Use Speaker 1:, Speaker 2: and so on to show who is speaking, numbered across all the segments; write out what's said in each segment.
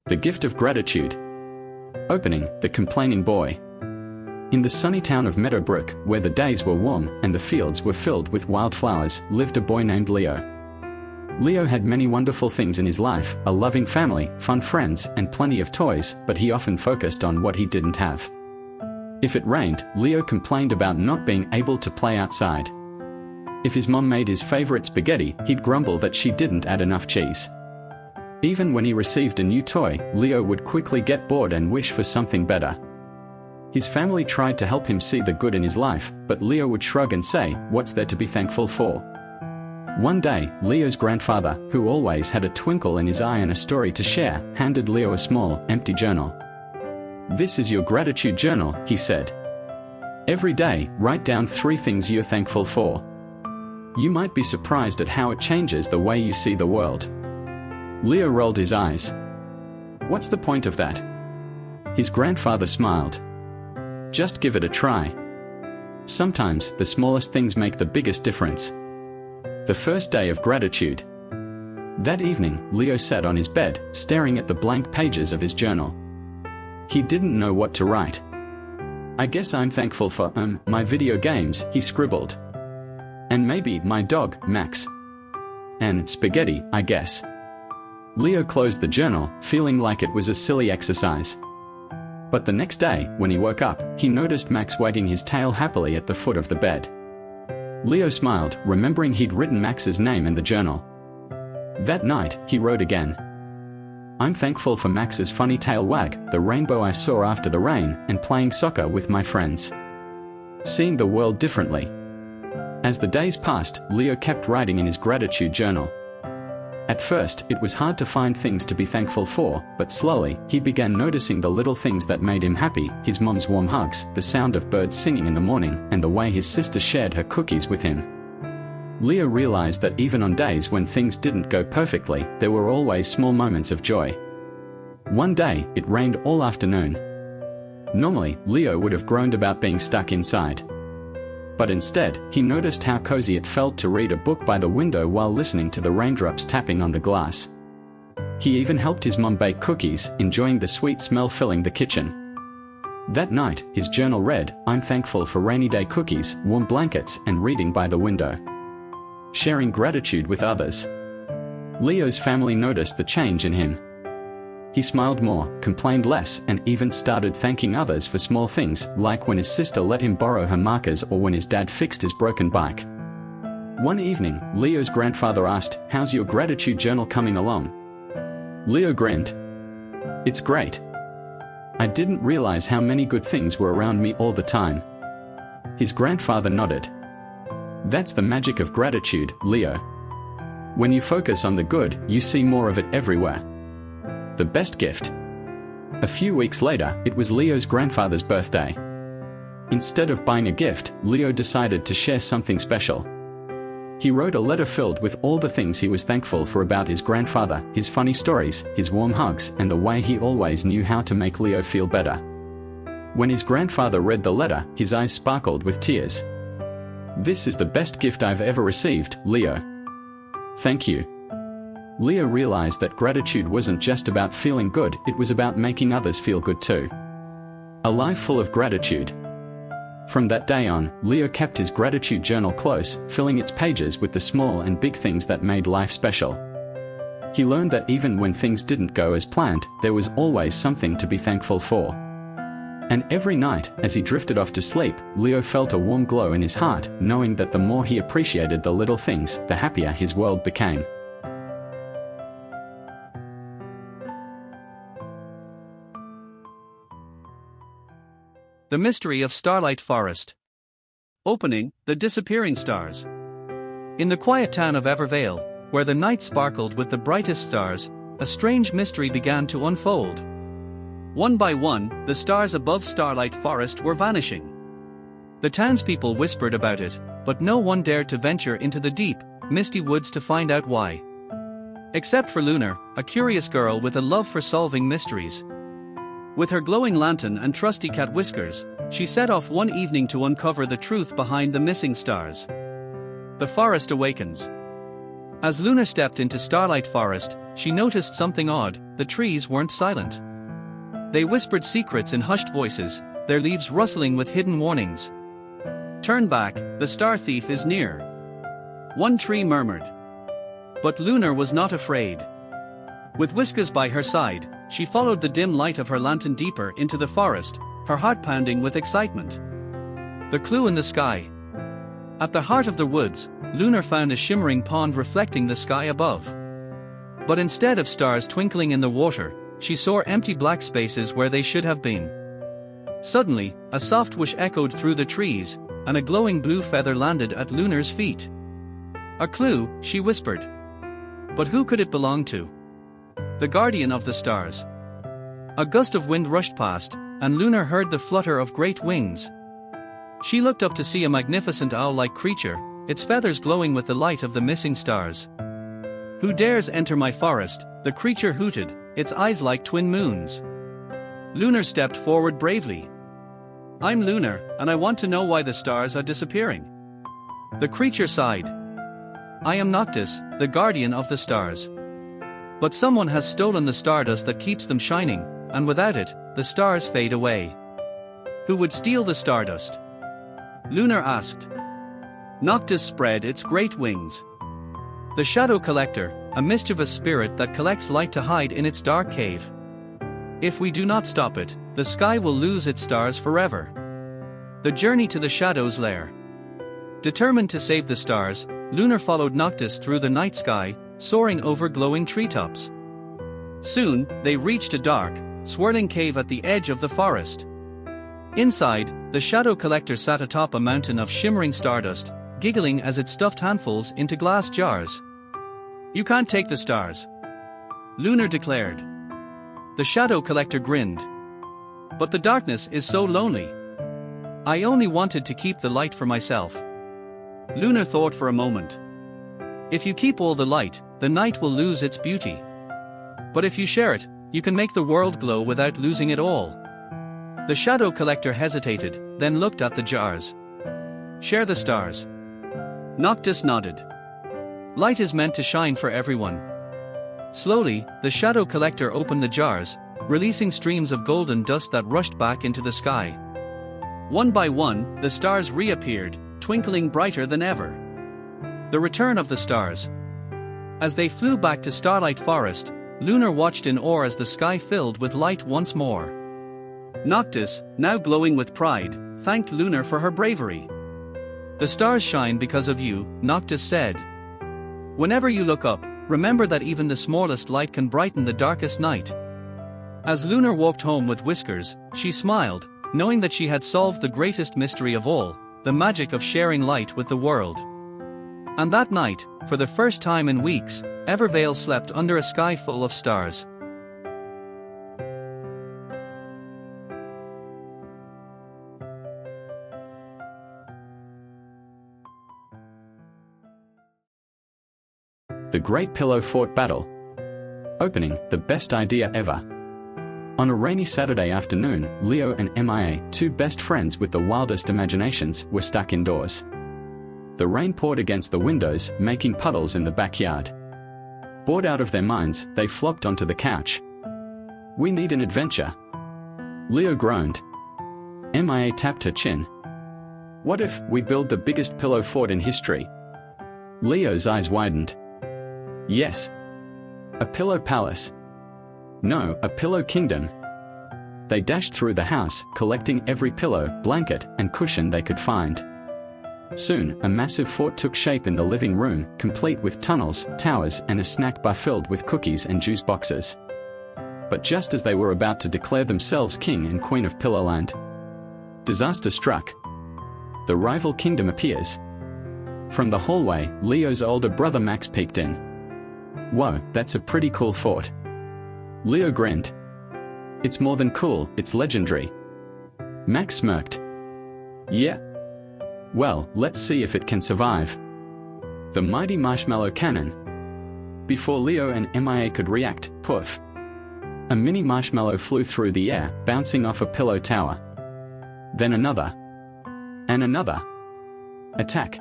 Speaker 1: The Gift of Gratitude. Opening, The Complaining Boy. In the sunny town of Meadowbrook, where the days were warm and the fields were filled with wildflowers, lived a boy named Leo. Leo had many wonderful things in his life, a loving family, fun friends, and plenty of toys, but he often focused on what he didn't have. If it rained, Leo complained about not being able to play outside. If his mom made his favorite spaghetti, he'd grumble that she didn't add enough cheese. Even when he received a new toy, Leo would quickly get bored and wish for something better. His family tried to help him see the good in his life, but Leo would shrug and say, "What's there to be thankful for?" One day, Leo's grandfather, who always had a twinkle in his eye and a story to share, handed Leo a small, empty journal. "This is your gratitude journal," he said. "Every day, write down 3 things you're thankful for. You might be surprised at how it changes the way you see the world." Leo rolled his eyes. "What's the point of that?" His grandfather smiled. "Just give it a try. Sometimes, the smallest things make the biggest difference." The first day of gratitude. That evening, Leo sat on his bed, staring at the blank pages of his journal. He didn't know what to write. "I guess I'm thankful for, my video games," he scribbled. "And maybe my dog, Max. And spaghetti, I guess." Leo closed the journal, feeling like it was a silly exercise. But the next day, when he woke up, he noticed Max wagging his tail happily at the foot of the bed. Leo smiled, remembering he'd written Max's name in the journal. That night, he wrote again. "I'm thankful for Max's funny tail wag, the rainbow I saw after the rain, and playing soccer with my friends." Seeing the world differently. As the days passed, Leo kept writing in his gratitude journal. At first, it was hard to find things to be thankful for, but slowly, he began noticing the little things that made him happy: his mom's warm hugs, the sound of birds singing in the morning, and the way his sister shared her cookies with him. Leo realized that even on days when things didn't go perfectly, there were always small moments of joy. One day, it rained all afternoon. Normally, Leo would have groaned about being stuck inside. But instead, he noticed how cozy it felt to read a book by the window while listening to the raindrops tapping on the glass. He even helped his mom bake cookies, enjoying the sweet smell filling the kitchen. That night, his journal read, "I'm thankful for rainy day cookies, warm blankets, and reading by the window." Sharing gratitude with others. Leo's family noticed the change in him. He smiled more, complained less, and even started thanking others for small things, like when his sister let him borrow her markers or when his dad fixed his broken bike. One evening, Leo's grandfather asked, "How's your gratitude journal coming along?" Leo grinned. "It's great. I didn't realize how many good things were around me all the time." His grandfather nodded. "That's the magic of gratitude, Leo. When you focus on the good, you see more of it everywhere." The best gift. A few weeks later, it was Leo's grandfather's birthday. Instead of buying a gift, Leo decided to share something special. He wrote a letter filled with all the things he was thankful for about his grandfather, his funny stories, his warm hugs, and the way he always knew how to make Leo feel better. When his grandfather read the letter, his eyes sparkled with tears. "This is the best gift I've ever received, Leo. Thank you." Leo realized that gratitude wasn't just about feeling good, it was about making others feel good too. A life full of gratitude. From that day on, Leo kept his gratitude journal close, filling its pages with the small and big things that made life special. He learned that even when things didn't go as planned, there was always something to be thankful for. And every night, as he drifted off to sleep, Leo felt a warm glow in his heart, knowing that the more he appreciated the little things, the happier his world became.
Speaker 2: The Mystery of Starlight Forest. Opening, The Disappearing Stars. In the quiet town of Evervale, where the night sparkled with the brightest stars, a strange mystery began to unfold. One by one, the stars above Starlight Forest were vanishing. The townspeople whispered about it, but no one dared to venture into the deep, misty woods to find out why. Except for Lunar, a curious girl with a love for solving mysteries. With her glowing lantern and trusty cat whiskers, she set off one evening to uncover the truth behind the missing stars. The Forest Awakens. As Luna stepped into Starlight Forest, she noticed something odd: the trees weren't silent. They whispered secrets in hushed voices, their leaves rustling with hidden warnings. "Turn back, the star thief is near," one tree murmured. But Lunar was not afraid. With Whiskers by her side, she followed the dim light of her lantern deeper into the forest, her heart pounding with excitement. The clue in the sky. At the heart of the woods, Lunar found a shimmering pond reflecting the sky above. But instead of stars twinkling in the water, she saw empty black spaces where they should have been. Suddenly, a soft whoosh echoed through the trees, and a glowing blue feather landed at Lunar's feet. "A clue," she whispered. But who could it belong to? The guardian of the stars. A gust of wind rushed past, and Lunar heard the flutter of great wings. She looked up to see a magnificent owl-like creature, its feathers glowing with the light of the missing stars. "Who dares enter my forest?" the creature hooted, its eyes like twin moons. Lunar stepped forward bravely. "I'm Lunar, and I want to know why the stars are disappearing." The creature sighed. "I am Noctis, the guardian of the stars. But someone has stolen the stardust that keeps them shining, and without it, the stars fade away." "Who would steal the stardust?" Lunar asked. Noctis spread its great wings. "The Shadow Collector, a mischievous spirit that collects light to hide in its dark cave. If we do not stop it, the sky will lose its stars forever." The journey to the Shadow's lair. Determined to save the stars, Lunar followed Noctis through the night sky, soaring over glowing treetops. Soon, they reached a dark, swirling cave at the edge of the forest. Inside, the Shadow Collector sat atop a mountain of shimmering stardust, giggling as it stuffed handfuls into glass jars. "You can't take the stars," Lunar declared. The Shadow Collector grinned. "But the darkness is so lonely. I only wanted to keep the light for myself." Lunar thought for a moment. "If you keep all the light, the night will lose its beauty. But if you share it, you can make the world glow without losing it all." The Shadow Collector hesitated, then looked at the jars. "Share the stars." Noctis nodded. "Light is meant to shine for everyone." Slowly, the Shadow Collector opened the jars, releasing streams of golden dust that rushed back into the sky. One by one, the stars reappeared, twinkling brighter than ever. The return of the stars. As they flew back to Starlight Forest, Lunar watched in awe as the sky filled with light once more. Noctis, now glowing with pride, thanked Lunar for her bravery. "The stars shine because of you," Noctis said. "Whenever you look up, remember that even the smallest light can brighten the darkest night." As Lunar walked home with Whiskers, she smiled, knowing that she had solved the greatest mystery of all, the magic of sharing light with the world. And that night, for the first time in weeks, Evervale slept under a sky full of stars.
Speaker 1: The Great Pillow Fort Battle. Opening, the best idea ever. On a rainy Saturday afternoon, Leo and MIA, two best friends with the wildest imaginations, were stuck indoors. The rain poured against the windows, making puddles in the backyard. Bored out of their minds, they flopped onto the couch. "We need an adventure," Leo groaned. MIA tapped her chin. "What if we build the biggest pillow fort in history?" Leo's eyes widened. "Yes. A pillow palace. No, a pillow kingdom." They dashed through the house, collecting every pillow, blanket, and cushion they could find. Soon, a massive fort took shape in the living room, complete with tunnels, towers, and a snack bar filled with cookies and juice boxes. But just as they were about to declare themselves king and queen of Pillowland, disaster struck. The rival kingdom appears. From the hallway, Leo's older brother Max peeked in. "Whoa, that's a pretty cool fort." Leo grinned. "It's more than cool, it's legendary." Max smirked. "Yeah? Well, let's see if it can survive." The mighty marshmallow cannon. Before Leo and MIA could react, poof. A mini marshmallow flew through the air, bouncing off a pillow tower. Then another. And another. Attack.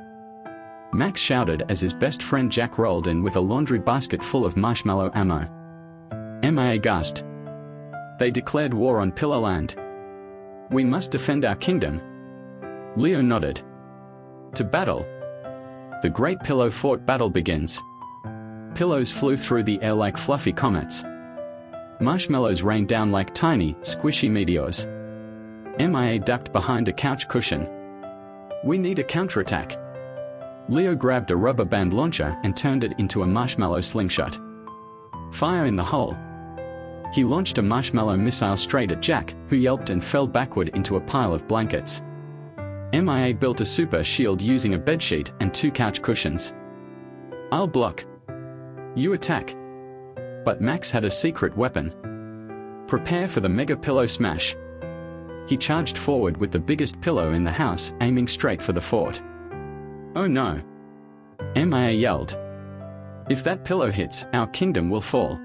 Speaker 1: Max shouted as his best friend Jack rolled in with a laundry basket full of marshmallow ammo. MIA gasped. They declared war on Pillowland. We must defend our kingdom. Leo nodded. To battle. The Great Pillow Fort battle begins. Pillows flew through the air like fluffy comets. Marshmallows rained down like tiny, squishy meteors. MIA ducked behind a couch cushion. We need a counterattack. Leo grabbed a rubber band launcher and turned it into a marshmallow slingshot. Fire in the hole. He launched a marshmallow missile straight at Jack, who yelped and fell backward into a pile of blankets. MIA built a super shield using a bedsheet and 2 couch cushions. I'll block. You attack. But Max had a secret weapon. Prepare for the mega pillow smash. He charged forward with the biggest pillow in the house, aiming straight for the fort. Oh no! MIA yelled. If that pillow hits, our kingdom will fall.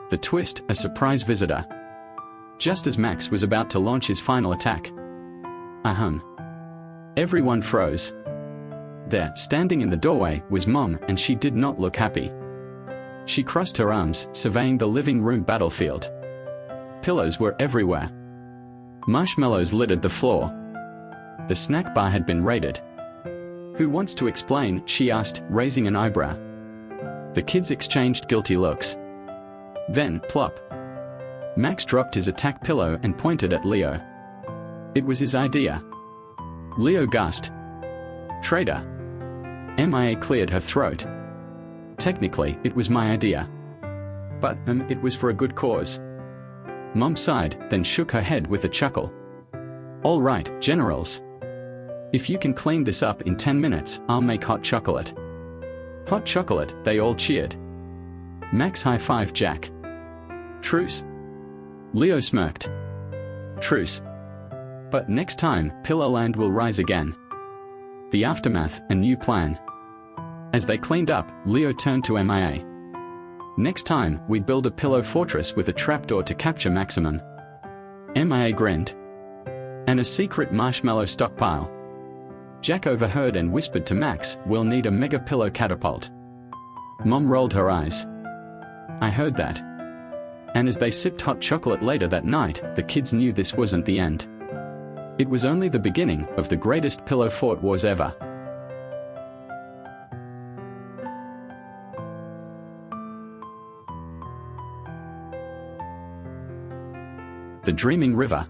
Speaker 1: The twist, a surprise visitor. Just as Max was about to launch his final attack. Ahem. Everyone froze. There, standing in the doorway, was Mom, and she did not look happy. She crossed her arms, surveying the living room battlefield. Pillows were everywhere. Marshmallows littered the floor. The snack bar had been raided. Who wants to explain? She asked, raising an eyebrow. The kids exchanged guilty looks. Then, plop. Max dropped his attack pillow and pointed at Leo. It was his idea. Leo gasped. Traitor. MIA cleared her throat. Technically, it was my idea. But, it was for a good cause. Mom sighed, then shook her head with a chuckle. All right, generals. If you can clean this up in 10 minutes, I'll make hot chocolate. Hot chocolate, they all cheered. Max high-fived Jack. Truce. Leo smirked. Truce. But next time, Pillowland will rise again. The aftermath, a new plan. As they cleaned up, Leo turned to MIA. Next time, we build a pillow fortress with a trapdoor to capture Maximum. MIA grinned. And a secret marshmallow stockpile. Jack overheard and whispered to Max, we'll need a mega pillow catapult. Mom rolled her eyes. I heard that. And as they sipped hot chocolate later that night, the kids knew this wasn't the end. It was only the beginning of the greatest pillow fort wars ever. The Dreaming River.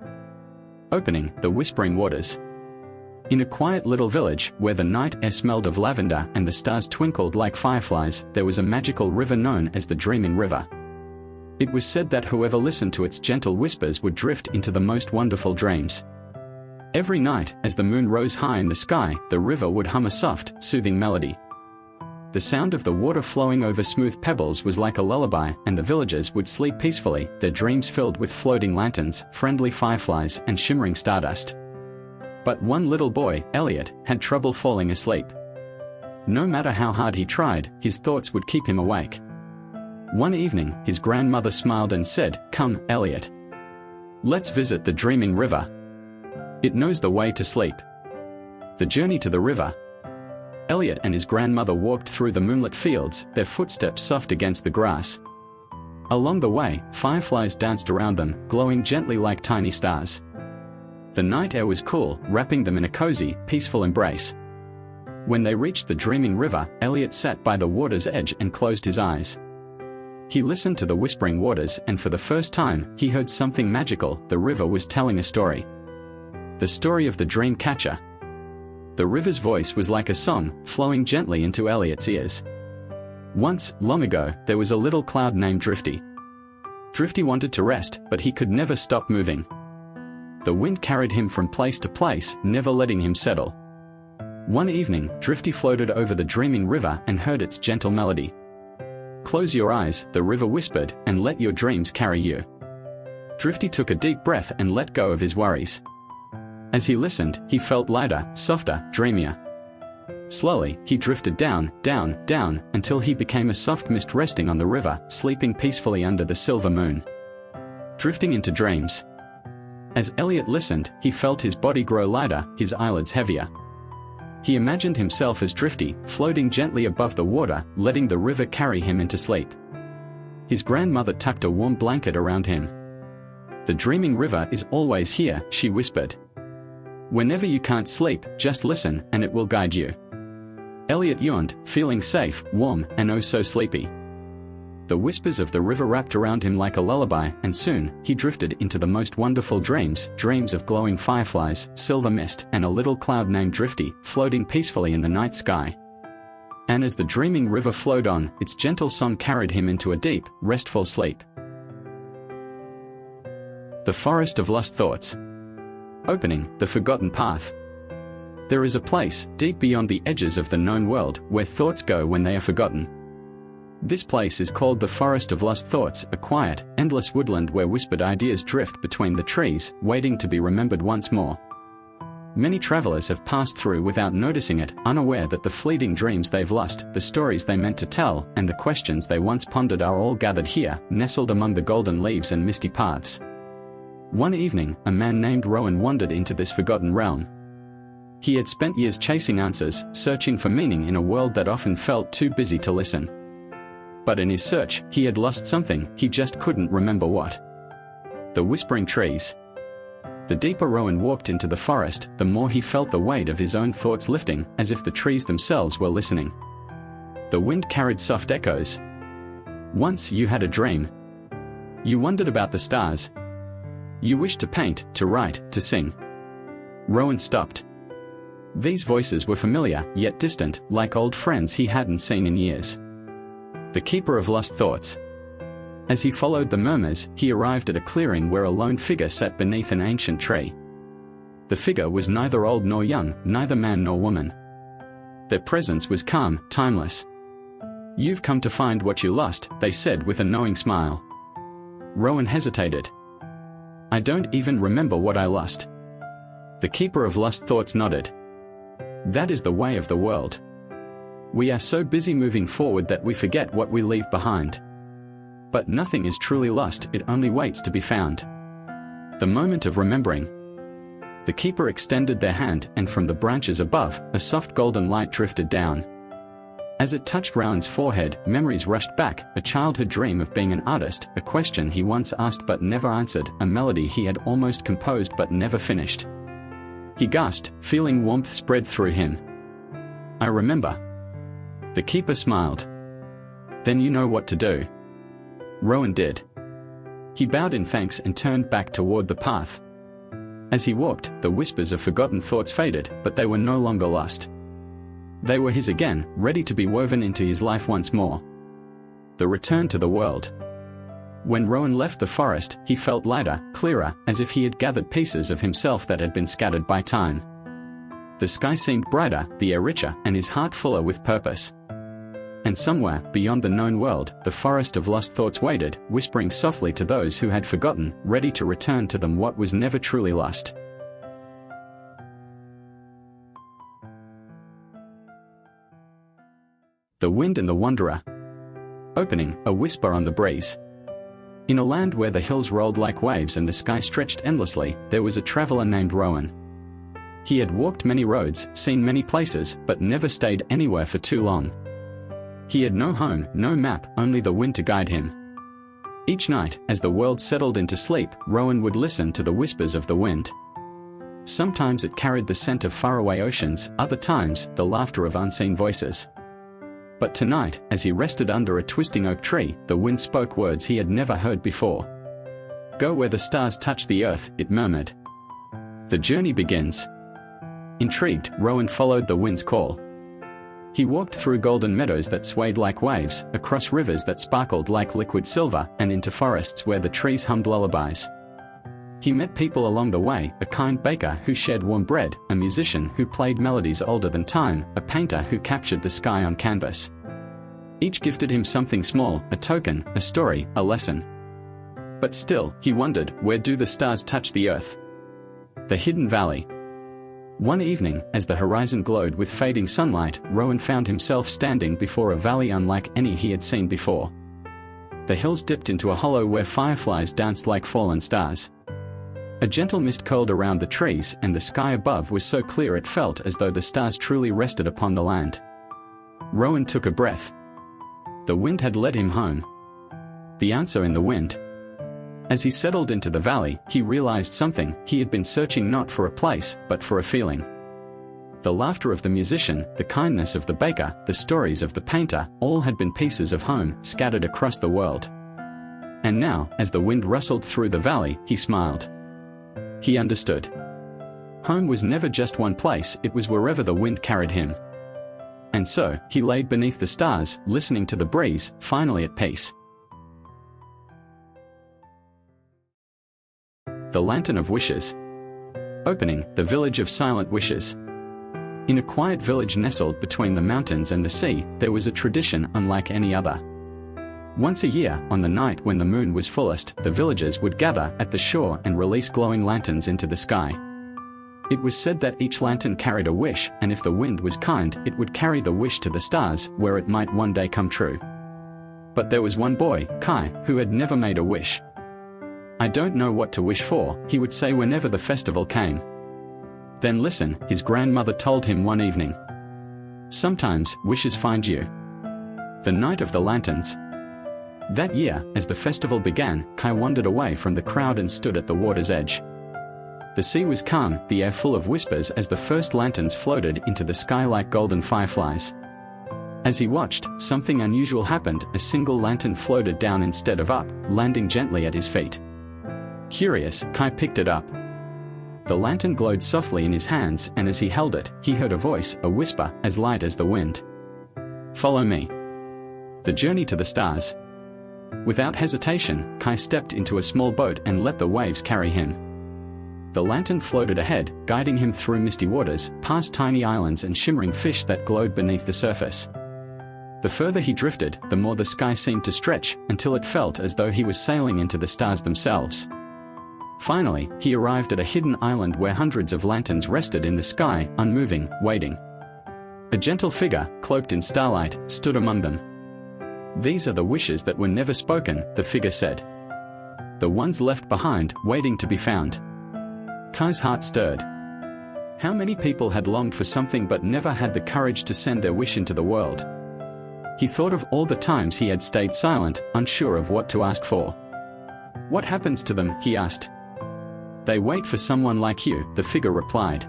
Speaker 1: Opening, the Whispering Waters. In a quiet little village, where the night air smelled of lavender and the stars twinkled like fireflies, there was a magical river known as the Dreaming River. It was said that whoever listened to its gentle whispers would drift into the most wonderful dreams. Every night, as the moon rose high in the sky, the river would hum a soft, soothing melody. The sound of the water flowing over smooth pebbles was like a lullaby, and the villagers would sleep peacefully, their dreams filled with floating lanterns, friendly fireflies, and shimmering stardust. But one little boy, Elliot, had trouble falling asleep. No matter how hard he tried, his thoughts would keep him awake. One evening, his grandmother smiled and said, Come, Elliot. Let's visit the Dreaming River. It knows the way to sleep. The journey to the river. Elliot and his grandmother walked through the moonlit fields, their footsteps soft against the grass. Along the way, fireflies danced around them, glowing gently like tiny stars. The night air was cool, wrapping them in a cozy, peaceful embrace. When they reached the Dreaming River, Elliot sat by the water's edge and closed his eyes. He listened to the whispering waters, and for the first time, he heard something magical. The river was telling a story. The story of the dream catcher. The river's voice was like a song, flowing gently into Elliot's ears. Once, long ago, there was a little cloud named Drifty. Drifty wanted to rest, but he could never stop moving. The wind carried him from place to place, never letting him settle. One evening, Drifty floated over the Dreaming River and heard its gentle melody. Close your eyes, the river whispered, and let your dreams carry you. Drifty took a deep breath and let go of his worries. As he listened, he felt lighter, softer, dreamier. Slowly, he drifted down, down, down, until he became a soft mist resting on the river, sleeping peacefully under the silver moon. Drifting into dreams. As Elliot listened, he felt his body grow lighter, his eyelids heavier. He imagined himself as Drifty, floating gently above the water, letting the river carry him into sleep. His grandmother tucked a warm blanket around him. "The dreaming river is always here," she whispered. "Whenever you can't sleep, just listen, and it will guide you." Elliot yawned, feeling safe, warm, and oh so sleepy. The whispers of the river wrapped around him like a lullaby, and soon, he drifted into the most wonderful dreams, dreams of glowing fireflies, silver mist, and a little cloud named Drifty, floating peacefully in the night sky. And as the dreaming river flowed on, its gentle song carried him into a deep, restful sleep. The Forest of Lost Thoughts. Opening, the Forgotten Path. There is a place, deep beyond the edges of the known world, where thoughts go when they are forgotten. This place is called the Forest of Lost Thoughts, a quiet, endless woodland where whispered ideas drift between the trees, waiting to be remembered once more. Many travelers have passed through without noticing it, unaware that the fleeting dreams they've lost, the stories they meant to tell, and the questions they once pondered are all gathered here, nestled among the golden leaves and misty paths. One evening, a man named Rowan wandered into this forgotten realm. He had spent years chasing answers, searching for meaning in a world that often felt too busy to listen. But in his search, he had lost something, he just couldn't remember what. The whispering trees. The deeper Rowan walked into the forest, the more he felt the weight of his own thoughts lifting, as if the trees themselves were listening. The wind carried soft echoes. Once you had a dream. You wondered about the stars. You wished to paint, to write, to sing. Rowan stopped. These voices were familiar, yet distant, like old friends he hadn't seen in years. The Keeper of Lost Thoughts. As he followed the murmurs, he arrived at a clearing where a lone figure sat beneath an ancient tree. The figure was neither old nor young, neither man nor woman. Their presence was calm, timeless. "You've come to find what you lost," they said with a knowing smile. Rowan hesitated. "I don't even remember what I lost." The Keeper of Lost Thoughts nodded. "That is the way of the world. We are so busy moving forward that we forget what we leave behind. But nothing is truly lost, it only waits to be found." The moment of remembering. The keeper extended their hand, and from the branches above, a soft golden light drifted down. As it touched Rowan's forehead, memories rushed back, a childhood dream of being an artist, a question he once asked but never answered, a melody he had almost composed but never finished. He gasped, feeling warmth spread through him. "I remember." The keeper smiled. "Then you know what to do." Rowan did. He bowed in thanks and turned back toward the path. As he walked, the whispers of forgotten thoughts faded, but they were no longer lost. They were his again, ready to be woven into his life once more. The return to the world. When Rowan left the forest, he felt lighter, clearer, as if he had gathered pieces of himself that had been scattered by time. The sky seemed brighter, the air richer, and his heart fuller with purpose. And somewhere, beyond the known world, the Forest of Lost Thoughts waited, whispering softly to those who had forgotten, ready to return to them what was never truly lost. The Wind and the Wanderer. Opening, a whisper on the breeze. In a land where the hills rolled like waves and the sky stretched endlessly, there was a traveler named Rowan. He had walked many roads, seen many places, but never stayed anywhere for too long. He had no home, no map, only the wind to guide him. Each night, as the world settled into sleep, Rowan would listen to the whispers of the wind. Sometimes it carried the scent of faraway oceans, other times, the laughter of unseen voices. But tonight, as he rested under a twisting oak tree, the wind spoke words he had never heard before. "Go where the stars touch the earth," it murmured. "The journey begins." Intrigued, Rowan followed the wind's call. He walked through golden meadows that swayed like waves, across rivers that sparkled like liquid silver, and into forests where the trees hummed lullabies. He met people along the way, a kind baker who shared warm bread, a musician who played melodies older than time, a painter who captured the sky on canvas. Each gifted him something small, a token, a story, a lesson. But still, he wondered, where do the stars touch the earth? The hidden valley. One evening, as the horizon glowed with fading sunlight, Rowan found himself standing before a valley unlike any he had seen before. The hills dipped into a hollow where fireflies danced like fallen stars. A gentle mist curled around the trees, and the sky above was so clear it felt as though the stars truly rested upon the land. Rowan took a breath. The wind had led him home. The answer in the wind. As he settled into the valley, he realized something. He had been searching not for a place, but for a feeling. The laughter of the musician, the kindness of the baker, the stories of the painter, all had been pieces of home scattered across the world. And now, as the wind rustled through the valley, he smiled. He understood. Home was never just one place, it was wherever the wind carried him. And so, he laid beneath the stars, listening to the breeze, finally at peace. The Lantern of Wishes. Opening, the Village of Silent Wishes. In a quiet village nestled between the mountains and the sea, there was a tradition unlike any other. Once a year, on the night when the moon was fullest, the villagers would gather at the shore and release glowing lanterns into the sky. It was said that each lantern carried a wish, and if the wind was kind, it would carry the wish to the stars, where it might one day come true. But there was one boy, Kai, who had never made a wish. "I don't know what to wish for," he would say whenever the festival came. "Then listen," his grandmother told him one evening. "Sometimes, wishes find you." The Night of the Lanterns. That year, as the festival began, Kai wandered away from the crowd and stood at the water's edge. The sea was calm, the air full of whispers as the first lanterns floated into the sky like golden fireflies. As he watched, something unusual happened. A single lantern floated down instead of up, landing gently at his feet. Curious, Kai picked it up. The lantern glowed softly in his hands, and as he held it, he heard a voice, a whisper, as light as the wind. "Follow me." The journey to the stars. Without hesitation, Kai stepped into a small boat and let the waves carry him. The lantern floated ahead, guiding him through misty waters, past tiny islands and shimmering fish that glowed beneath the surface. The further he drifted, the more the sky seemed to stretch, until it felt as though he was sailing into the stars themselves. Finally, he arrived at a hidden island where hundreds of lanterns rested in the sky, unmoving, waiting. A gentle figure, cloaked in starlight, stood among them. "These are the wishes that were never spoken," the figure said. "The ones left behind, waiting to be found." Kai's heart stirred. How many people had longed for something but never had the courage to send their wish into the world? He thought of all the times he had stayed silent, unsure of what to ask for. "What happens to them?" he asked. "They wait for someone like you," the figure replied.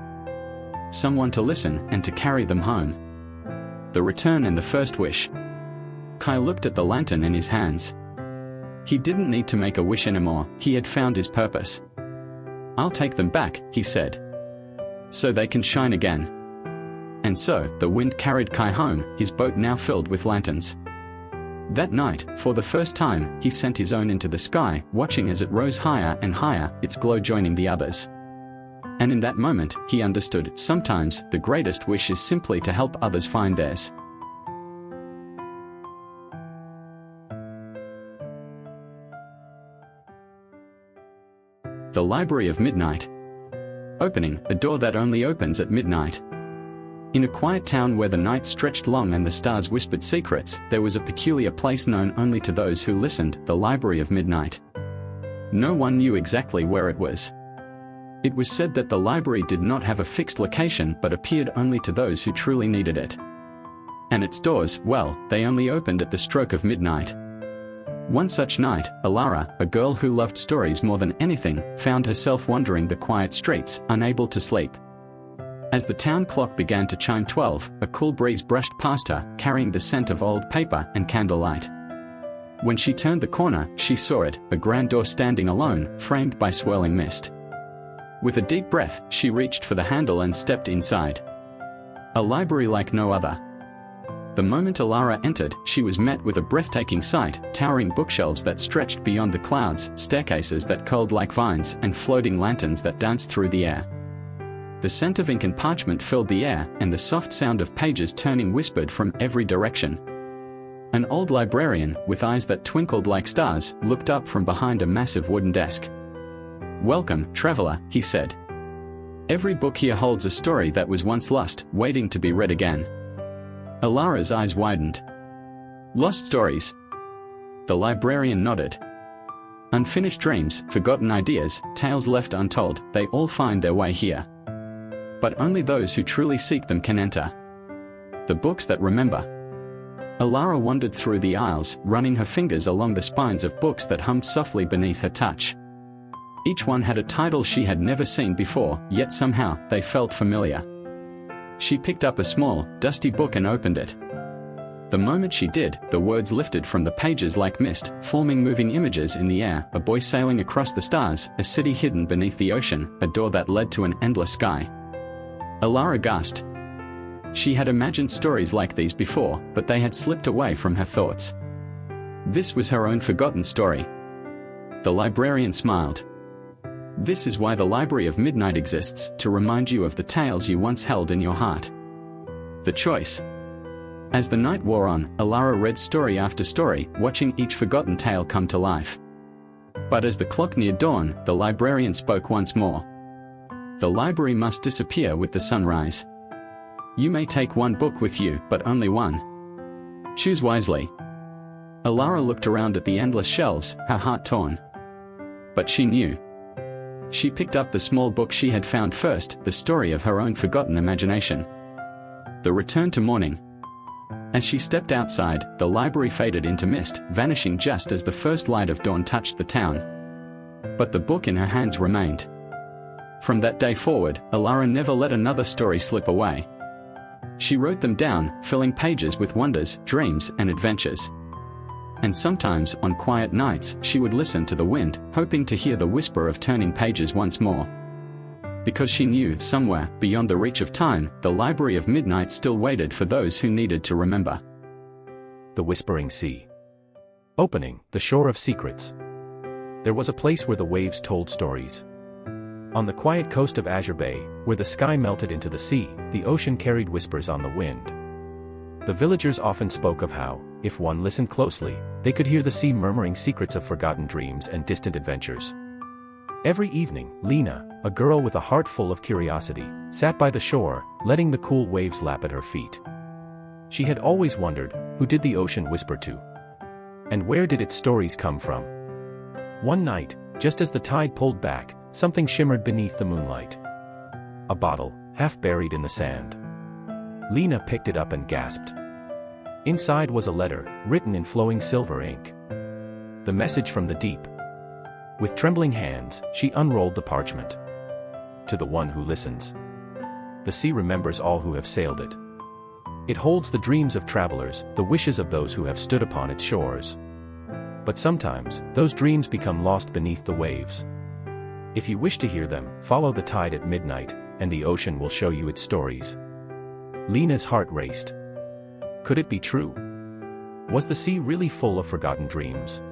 Speaker 1: "Someone to listen and to carry them home." The return and the first wish. Kai looked at the lantern in his hands. He didn't need to make a wish anymore, he had found his purpose. "I'll take them back," he said. "So they can shine again." And so, the wind carried Kai home, his boat now filled with lanterns. That night, for the first time, he sent his own into the sky, watching as it rose higher and higher, its glow joining the others. And in that moment, he understood, sometimes, the greatest wish is simply to help others find theirs. The Library of Midnight. Opening, a door that only opens at midnight. In a quiet town where the night stretched long and the stars whispered secrets, there was a peculiar place known only to those who listened, the Library of Midnight. No one knew exactly where it was. It was said that the library did not have a fixed location but appeared only to those who truly needed it. And its doors, well, they only opened at the stroke of midnight. One such night, Alara, a girl who loved stories more than anything, found herself wandering the quiet streets, unable to sleep. As the town clock began to chime 12, a cool breeze brushed past her, carrying the scent of old paper and candlelight. When she turned the corner, she saw it, a grand door standing alone, framed by swirling mist. With a deep breath, she reached for the handle and stepped inside. A library like no other. The moment Alara entered, she was met with a breathtaking sight, towering bookshelves that stretched beyond the clouds, staircases that curled like vines, and floating lanterns that danced through the air. The scent of ink and parchment filled the air, and the soft sound of pages turning whispered from every direction. An old librarian, with eyes that twinkled like stars, looked up from behind a massive wooden desk. "Welcome, traveler," he said. "Every book here holds a story that was once lost, waiting to be read again." Alara's eyes widened. "Lost stories?" The librarian nodded. Unfinished dreams, forgotten ideas, tales left untold, they all find their way here. But only those who truly seek them can enter. The books that remember. Alara wandered through the aisles, running her fingers along the spines of books that hummed softly beneath her touch. Each one had a title she had never seen before, yet somehow, they felt familiar. She picked up a small, dusty book and opened it. The moment she did, the words lifted from the pages like mist, forming moving images in the air, a boy sailing across the stars, a city hidden beneath the ocean, a door that led to an endless sky. Alara gasped. She had imagined stories like these before, but they had slipped away from her thoughts. This was her own forgotten story. The librarian smiled. This is why the Library of Midnight exists, to remind you of the tales you once held in your heart. The choice. As the night wore on, Alara read story after story, watching each forgotten tale come to life. But as the clock neared dawn, the librarian spoke once more. The library must disappear with the sunrise. You may take one book with you, but only one. Choose wisely. Alara looked around at the endless shelves, her heart torn. But she knew. She picked up the small book she had found first, the story of her own forgotten imagination. The return to morning. As she stepped outside, the library faded into mist, vanishing just as the first light of dawn touched the town. But the book in her hands remained. From that day forward, Alara never let another story slip away. She wrote them down, filling pages with wonders, dreams, and adventures. And sometimes, on quiet nights, she would listen to the wind, hoping to hear the whisper of turning pages once more. Because she knew, somewhere, beyond the reach of time, the Library of Midnight still waited for those who needed to remember.
Speaker 3: The Whispering Sea. Opening, the Shore of Secrets. There was a place where the waves told stories. On the quiet coast of Azure Bay, where the sky melted into the sea, the ocean carried whispers on the wind. The villagers often spoke of how, if one listened closely, they could hear the sea murmuring secrets of forgotten dreams and distant adventures. Every evening, Lena, a girl with a heart full of curiosity, sat by the shore, letting the cool waves lap at her feet. She had always wondered, who did the ocean whisper to? And where did its stories come from? One night, just as the tide pulled back, something shimmered beneath the moonlight. A bottle, half buried in the sand. Lena picked it up and gasped. Inside was a letter, written in flowing silver ink. The message from the deep. With trembling hands, she unrolled the parchment. To the one who listens. The sea remembers all who have sailed it. It holds the dreams of travelers, the wishes of those who have stood upon its shores. But sometimes, those dreams become lost beneath the waves. If you wish to hear them, follow the tide at midnight, and the ocean will show you its stories. Lena's heart raced. Could it be true? Was the sea really full of forgotten dreams?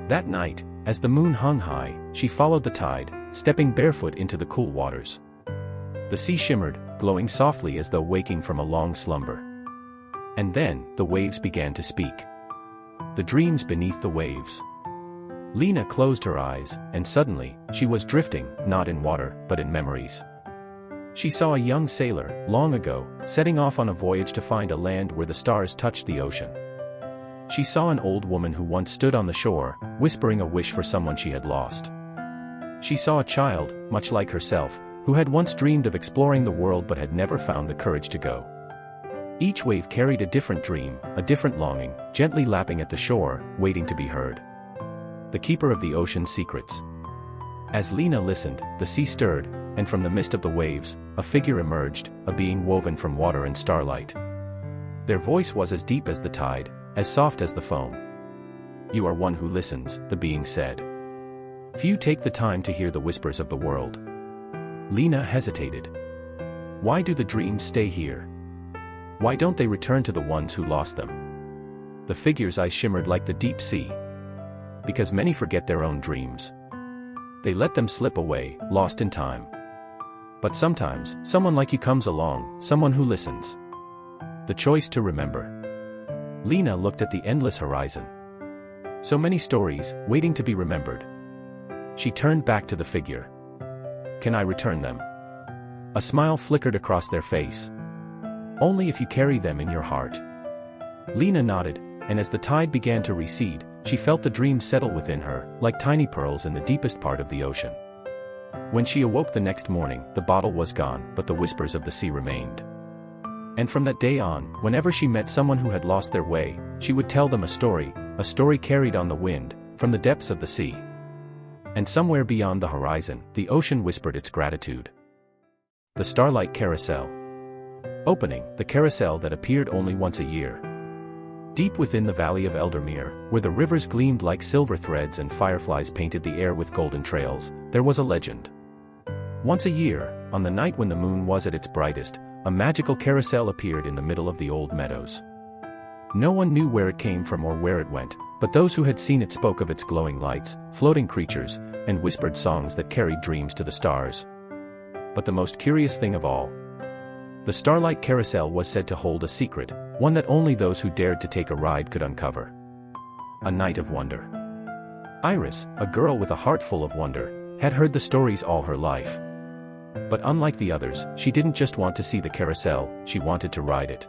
Speaker 3: That night, as the moon hung high, she followed the tide, stepping barefoot into the cool waters. The sea shimmered, glowing softly as though waking from a long slumber. And then, the waves began to speak. The dreams beneath the waves. Lena closed her eyes, and suddenly, she was drifting, not in water, but in memories. She saw a young sailor, long ago, setting off on a voyage to find a land where the stars touched the ocean. She saw an old woman who once stood on the shore, whispering a wish for someone she had lost. She saw a child, much like herself, who had once dreamed of exploring the world but had never found the courage to go. Each wave carried a different dream, a different longing, gently lapping at the shore, waiting to be heard. The keeper of the ocean's secrets. As Lena listened, the sea stirred, and from the mist of the waves, a figure emerged, a being woven from water and starlight. Their voice was as deep as the tide, as soft as the foam. You are one who listens, the being said. Few take the time to hear the whispers of the world. Lena hesitated. Why do the dreams stay here? Why don't they return to the ones who lost them? The figure's eyes shimmered like the deep sea. Because many forget their own dreams. They let them slip away, lost in time. But sometimes, someone like you comes along, someone who listens. The choice to remember. Lena looked at the endless horizon. So many stories, waiting to be remembered. She turned back to the figure. Can I return them? A smile flickered across their face. Only if you carry them in your heart. Lena nodded, and as the tide began to recede, she felt the dream settle within her, like tiny pearls in the deepest part of the ocean. When she awoke the next morning, the bottle was gone, but the whispers of the sea remained. And from that day on, whenever she met someone who had lost their way, she would tell them a story carried on the wind, from the depths of the sea. And somewhere beyond the horizon, the ocean whispered its gratitude. The Starlight Carousel. Opening, the carousel that appeared only once a year. Deep within the valley of Eldermere, where the rivers gleamed like silver threads and fireflies painted the air with golden trails, there was a legend. Once a year, on the night when the moon was at its brightest, a magical carousel appeared in the middle of the old meadows. No one knew where it came from or where it went, but those who had seen it spoke of its glowing lights, floating creatures, and whispered songs that carried dreams to the stars. But the most curious thing of all, the Starlight Carousel was said to hold a secret, one that only those who dared to take a ride could uncover. A night of wonder. Iris, a girl with a heart full of wonder, had heard the stories all her life. But unlike the others, she didn't just want to see the carousel, she wanted to ride it.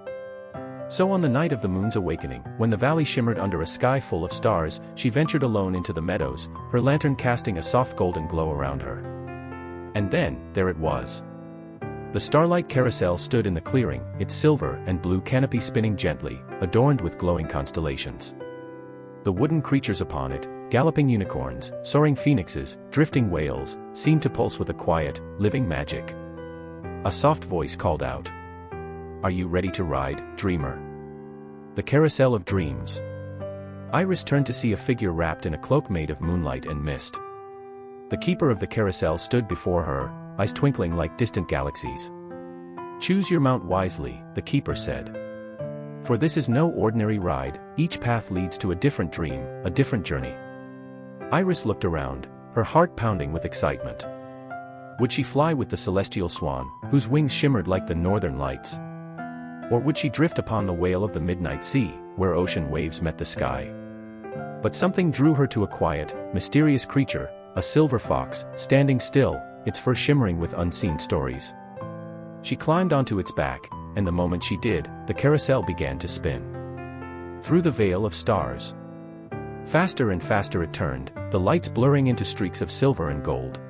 Speaker 3: So on the night of the moon's awakening, when the valley shimmered under a sky full of stars, she ventured alone into the meadows, her lantern casting a soft golden glow around her. And then, there it was. The Starlight Carousel stood in the clearing, its silver and blue canopy spinning gently, adorned with glowing constellations. The wooden creatures upon it, galloping unicorns, soaring phoenixes, drifting whales, seemed to pulse with a quiet, living magic. A soft voice called out, "Are you ready to ride, dreamer? The carousel of dreams." Iris turned to see a figure wrapped in a cloak made of moonlight and mist. The keeper of the carousel stood before her, eyes twinkling like distant galaxies. "Choose your mount wisely," the keeper said. "For this is no ordinary ride, each path leads to a different dream, a different journey." Iris looked around, her heart pounding with excitement. Would she fly with the celestial swan, whose wings shimmered like the northern lights? Or would she drift upon the wail of the midnight sea, where ocean waves met the sky? But something drew her to a quiet, mysterious creature, a silver fox, standing still, its fur shimmering with unseen stories. She climbed onto its back, and the moment she did, the carousel began to spin. Through the veil of stars. Faster and faster it turned, the lights blurring into streaks of silver and gold.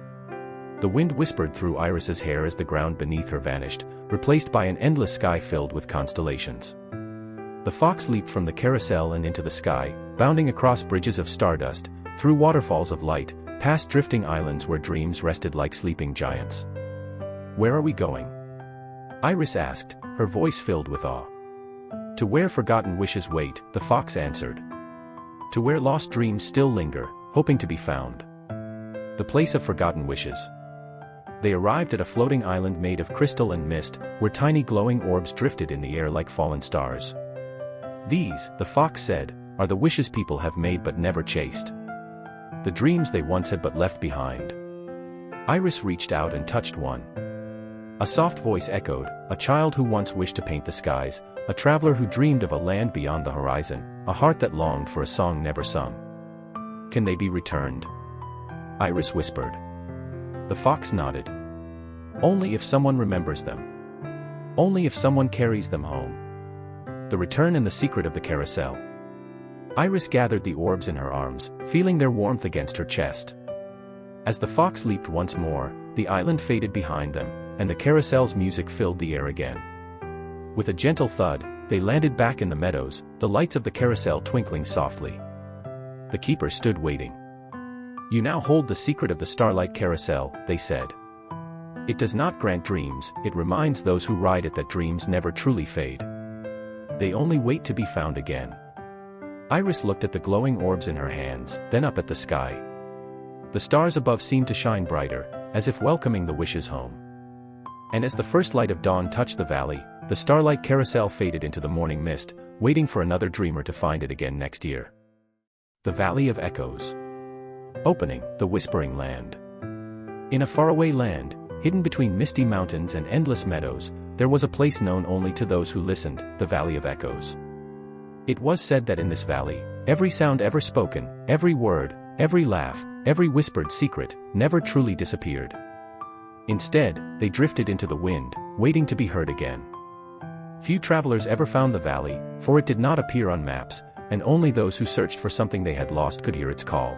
Speaker 3: The wind whispered through Iris's hair as the ground beneath her vanished, replaced by an endless sky filled with constellations. The fox leaped from the carousel and into the sky, bounding across bridges of stardust, through waterfalls of light, past drifting islands where dreams rested like sleeping giants. "Where are we going?" Iris asked, her voice filled with awe. "To where forgotten wishes wait," the fox answered. "To where lost dreams still linger, hoping to be found. The place of forgotten wishes." They arrived at a floating island made of crystal and mist, where tiny glowing orbs drifted in the air like fallen stars. "These," the fox said, "are the wishes people have made but never chased. The dreams they once had but left behind." Iris reached out and touched one. A soft voice echoed, "A child who once wished to paint the skies, a traveler who dreamed of a land beyond the horizon, a heart that longed for a song never sung. Can they be returned?" Iris whispered. The fox nodded. "Only if someone remembers them. Only if someone carries them home." The return and the secret of the carousel. Iris gathered the orbs in her arms, feeling their warmth against her chest. As the fox leaped once more, the island faded behind them, and the carousel's music filled the air again. With a gentle thud, they landed back in the meadows, the lights of the carousel twinkling softly. The keeper stood waiting. "You now hold the secret of the Starlight Carousel," they said. "It does not grant dreams, it reminds those who ride it that dreams never truly fade. They only wait to be found again." Iris looked at the glowing orbs in her hands, then up at the sky. The stars above seemed to shine brighter, as if welcoming the wishes home. And as the first light of dawn touched the valley, the Starlight Carousel faded into the morning mist, waiting for another dreamer to find it again next year. The Valley of Echoes. Opening, the Whispering Land. In a faraway land, hidden between misty mountains and endless meadows, there was a place known only to those who listened, the Valley of Echoes. It was said that in this valley, every sound ever spoken, every word, every laugh, every whispered secret, never truly disappeared. Instead, they drifted into the wind, waiting to be heard again. Few travelers ever found the valley, for it did not appear on maps, and only those who searched for something they had lost could hear its call.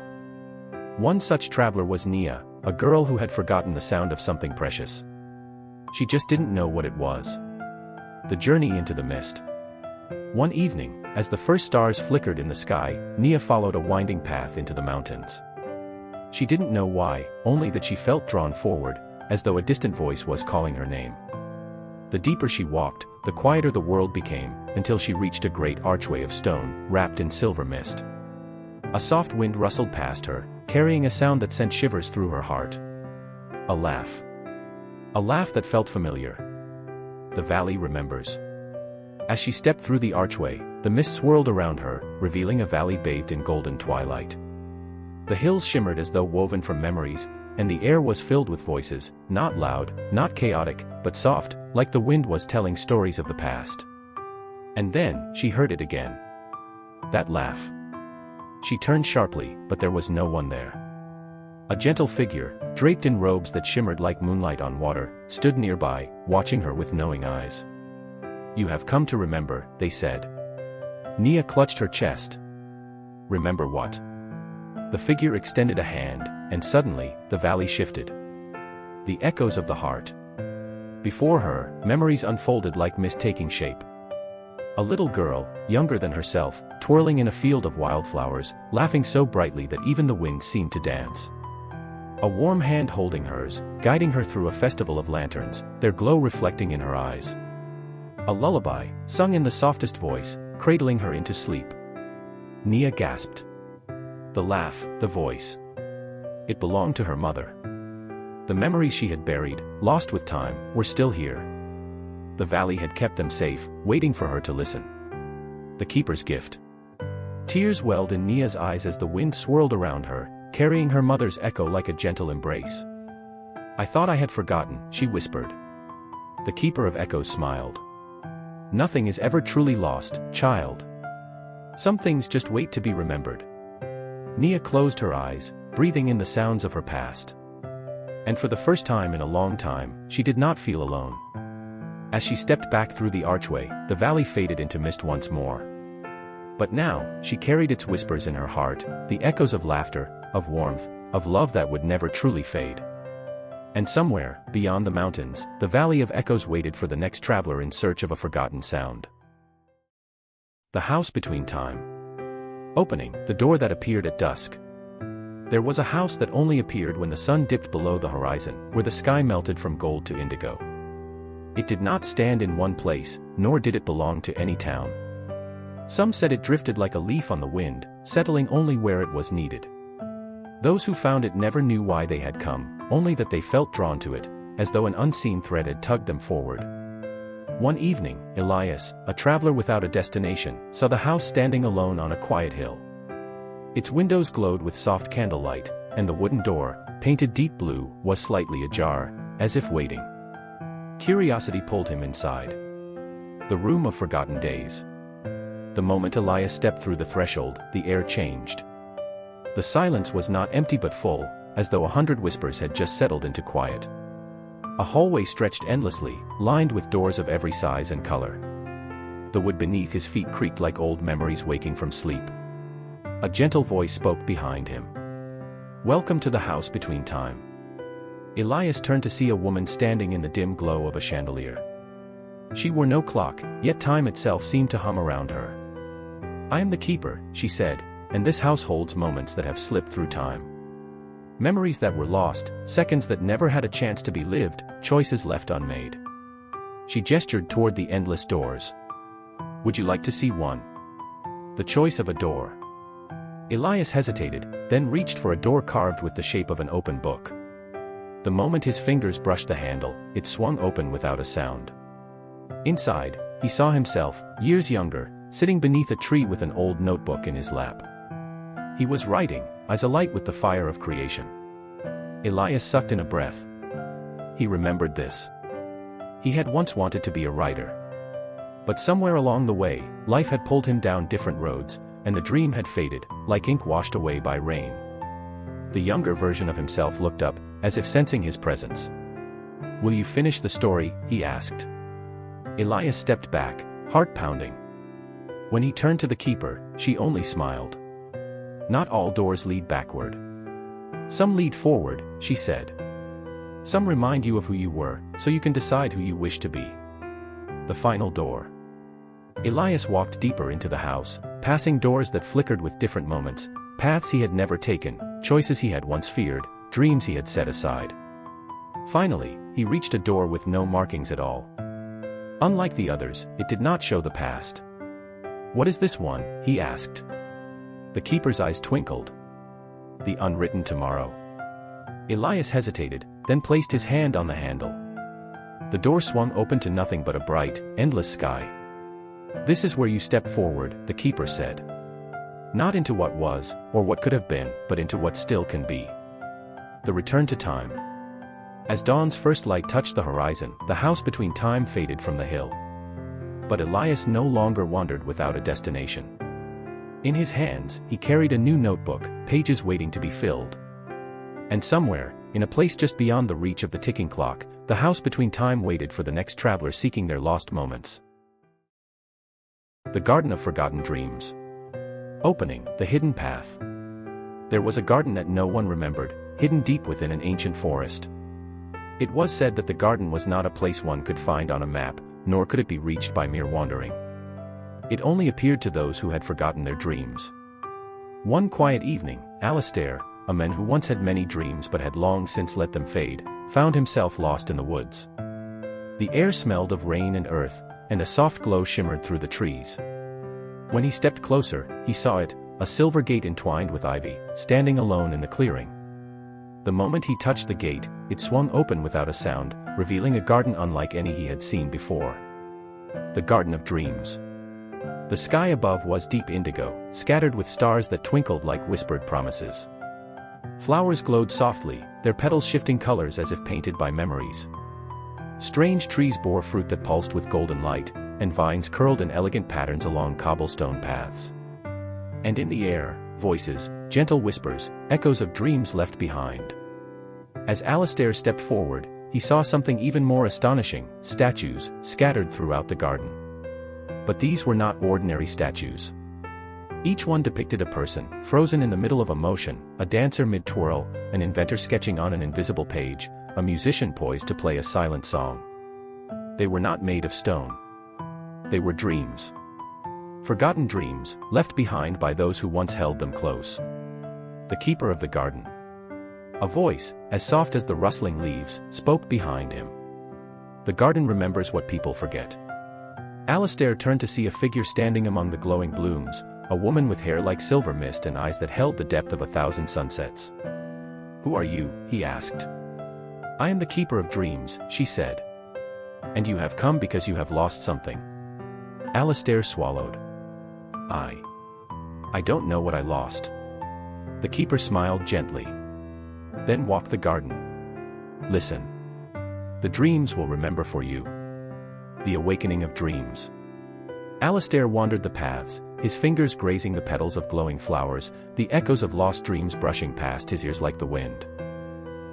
Speaker 3: One such traveler was Nia, a girl who had forgotten the sound of something precious. She just didn't know what it was. The journey into the mist. One evening, as the first stars flickered in the sky, Nia followed a winding path into the mountains. She didn't know why, only that she felt drawn forward, as though a distant voice was calling her name. The deeper she walked, the quieter the world became, until she reached a great archway of stone, wrapped in silver mist. A soft wind rustled past her, carrying a sound that sent shivers through her heart. A laugh. A laugh that felt familiar. The valley remembers. As she stepped through the archway, the mist swirled around her, revealing a valley bathed in golden twilight. The hills shimmered as though woven from memories, and the air was filled with voices, not loud, not chaotic, but soft, like the wind was telling stories of the past. And then, she heard it again. That laugh. She turned sharply, but there was no one there. A gentle figure, draped in robes that shimmered like moonlight on water, stood nearby, watching her with knowing eyes. "You have come to remember," they said. Nia clutched her chest. "Remember what?" The figure extended a hand, and suddenly, the valley shifted. The echoes of the heart. Before her, memories unfolded like mist taking shape. A little girl, younger than herself, twirling in a field of wildflowers, laughing so brightly that even the wind seemed to dance. A warm hand holding hers, guiding her through a festival of lanterns, their glow reflecting in her eyes. A lullaby, sung in the softest voice, cradling her into sleep. Nia gasped. The laugh, the voice. It belonged to her mother. The memories she had buried, lost with time, were still here. The valley had kept them safe, waiting for her to listen. The keeper's gift. Tears welled in Nia's eyes as the wind swirled around her, carrying her mother's echo like a gentle embrace. "I thought I had forgotten," she whispered. The keeper of echoes smiled. "Nothing is ever truly lost, child. Some things just wait to be remembered." Nia closed her eyes, breathing in the sounds of her past. And for the first time in a long time, she did not feel alone. As she stepped back through the archway, the valley faded into mist once more. But now, she carried its whispers in her heart, the echoes of laughter, of warmth, of love that would never truly fade. And somewhere, beyond the mountains, the Valley of Echoes waited for the next traveler in search of a forgotten sound. The House Between Time. Opening, the door that appeared at dusk. There was a house that only appeared when the sun dipped below the horizon, where the sky melted from gold to indigo. It did not stand in one place, nor did it belong to any town. Some said it drifted like a leaf on the wind, settling only where it was needed. Those who found it never knew why they had come, only that they felt drawn to it, as though an unseen thread had tugged them forward. One evening, Elias, a traveler without a destination, saw the house standing alone on a quiet hill. Its windows glowed with soft candlelight, and the wooden door, painted deep blue, was slightly ajar, as if waiting. Curiosity pulled him inside. The room of forgotten days. The moment Elias stepped through the threshold, the air changed. The silence was not empty but full, as though 100 whispers had just settled into quiet. A hallway stretched endlessly, lined with doors of every size and color. The wood beneath his feet creaked like old memories waking from sleep. A gentle voice spoke behind him. "Welcome to the House Between Time." Elias turned to see a woman standing in the dim glow of a chandelier. She wore no clock, yet time itself seemed to hum around her. "I am the keeper," she said, "and this house holds moments that have slipped through time. Memories that were lost, seconds that never had a chance to be lived, choices left unmade." She gestured toward the endless doors. "Would you like to see one?" The choice of a door. Elias hesitated, then reached for a door carved with the shape of an open book. The moment his fingers brushed the handle, it swung open without a sound. Inside, he saw himself, years younger, sitting beneath a tree with an old notebook in his lap. He was writing, eyes alight with the fire of creation. Elias sucked in a breath. He remembered this. He had once wanted to be a writer. But somewhere along the way, life had pulled him down different roads, and the dream had faded, like ink washed away by rain. The younger version of himself looked up, as if sensing his presence. "Will you finish the story?" he asked. Elias stepped back, heart pounding. When he turned to the keeper, she only smiled. Not all doors lead backward. Some lead forward, she said. Some remind you of who you were, so you can decide who you wish to be. The final door. Elias walked deeper into the house, passing doors that flickered with different moments, paths he had never taken, choices he had once feared, dreams he had set aside. Finally, he reached a door with no markings at all. Unlike the others, it did not show the past. "What is this one?" he asked. The keeper's eyes twinkled. "The unwritten tomorrow." Elias hesitated, then placed his hand on the handle. The door swung open to nothing but a bright, endless sky. "This is where you step forward," the keeper said. "Not into what was, or what could have been, but into what still can be." The return to time. As dawn's first light touched the horizon, the house between time faded from the hill. But Elias no longer wandered without a destination. In his hands, he carried a new notebook, pages waiting to be filled. And somewhere, in a place just beyond the reach of the ticking clock, the house between time waited for the next traveler seeking their lost moments. The Garden of Forgotten Dreams. Opening, the hidden path. There was a garden that no one remembered, hidden deep within an ancient forest. It was said that the garden was not a place one could find on a map, nor could it be reached by mere wandering. It only appeared to those who had forgotten their dreams. One quiet evening, Alastair, a man who once had many dreams but had long since let them fade, found himself lost in the woods. The air smelled of rain and earth, and a soft glow shimmered through the trees. When he stepped closer, he saw it, a silver gate entwined with ivy, standing alone in the clearing. The moment he touched the gate, it swung open without a sound, revealing a garden unlike any he had seen before. The Garden of Dreams. The sky above was deep indigo, scattered with stars that twinkled like whispered promises. Flowers glowed softly, their petals shifting colors as if painted by memories. Strange trees bore fruit that pulsed with golden light, and vines curled in elegant patterns along cobblestone paths. And in the air, voices, gentle whispers, echoes of dreams left behind. As Alastair stepped forward, he saw something even more astonishing: statues, scattered throughout the garden. But these were not ordinary statues. Each one depicted a person, frozen in the middle of a motion, a dancer mid-twirl, an inventor sketching on an invisible page, a musician poised to play a silent song. They were not made of stone. They were dreams. Forgotten dreams, left behind by those who once held them close. The keeper of the garden. A voice, as soft as the rustling leaves, spoke behind him. The garden remembers what people forget. Alastair turned to see a figure standing among the glowing blooms, a woman with hair like silver mist and eyes that held the depth of 1,000 sunsets. "Who are you?" he asked. "I am the keeper of dreams," she said. "And you have come because you have lost something." Alastair swallowed. I don't know what I lost." The keeper smiled gently. "Then walk the garden. Listen. The dreams will remember for you. The awakening of dreams." Alastair wandered the paths, his fingers grazing the petals of glowing flowers, the echoes of lost dreams brushing past his ears like the wind.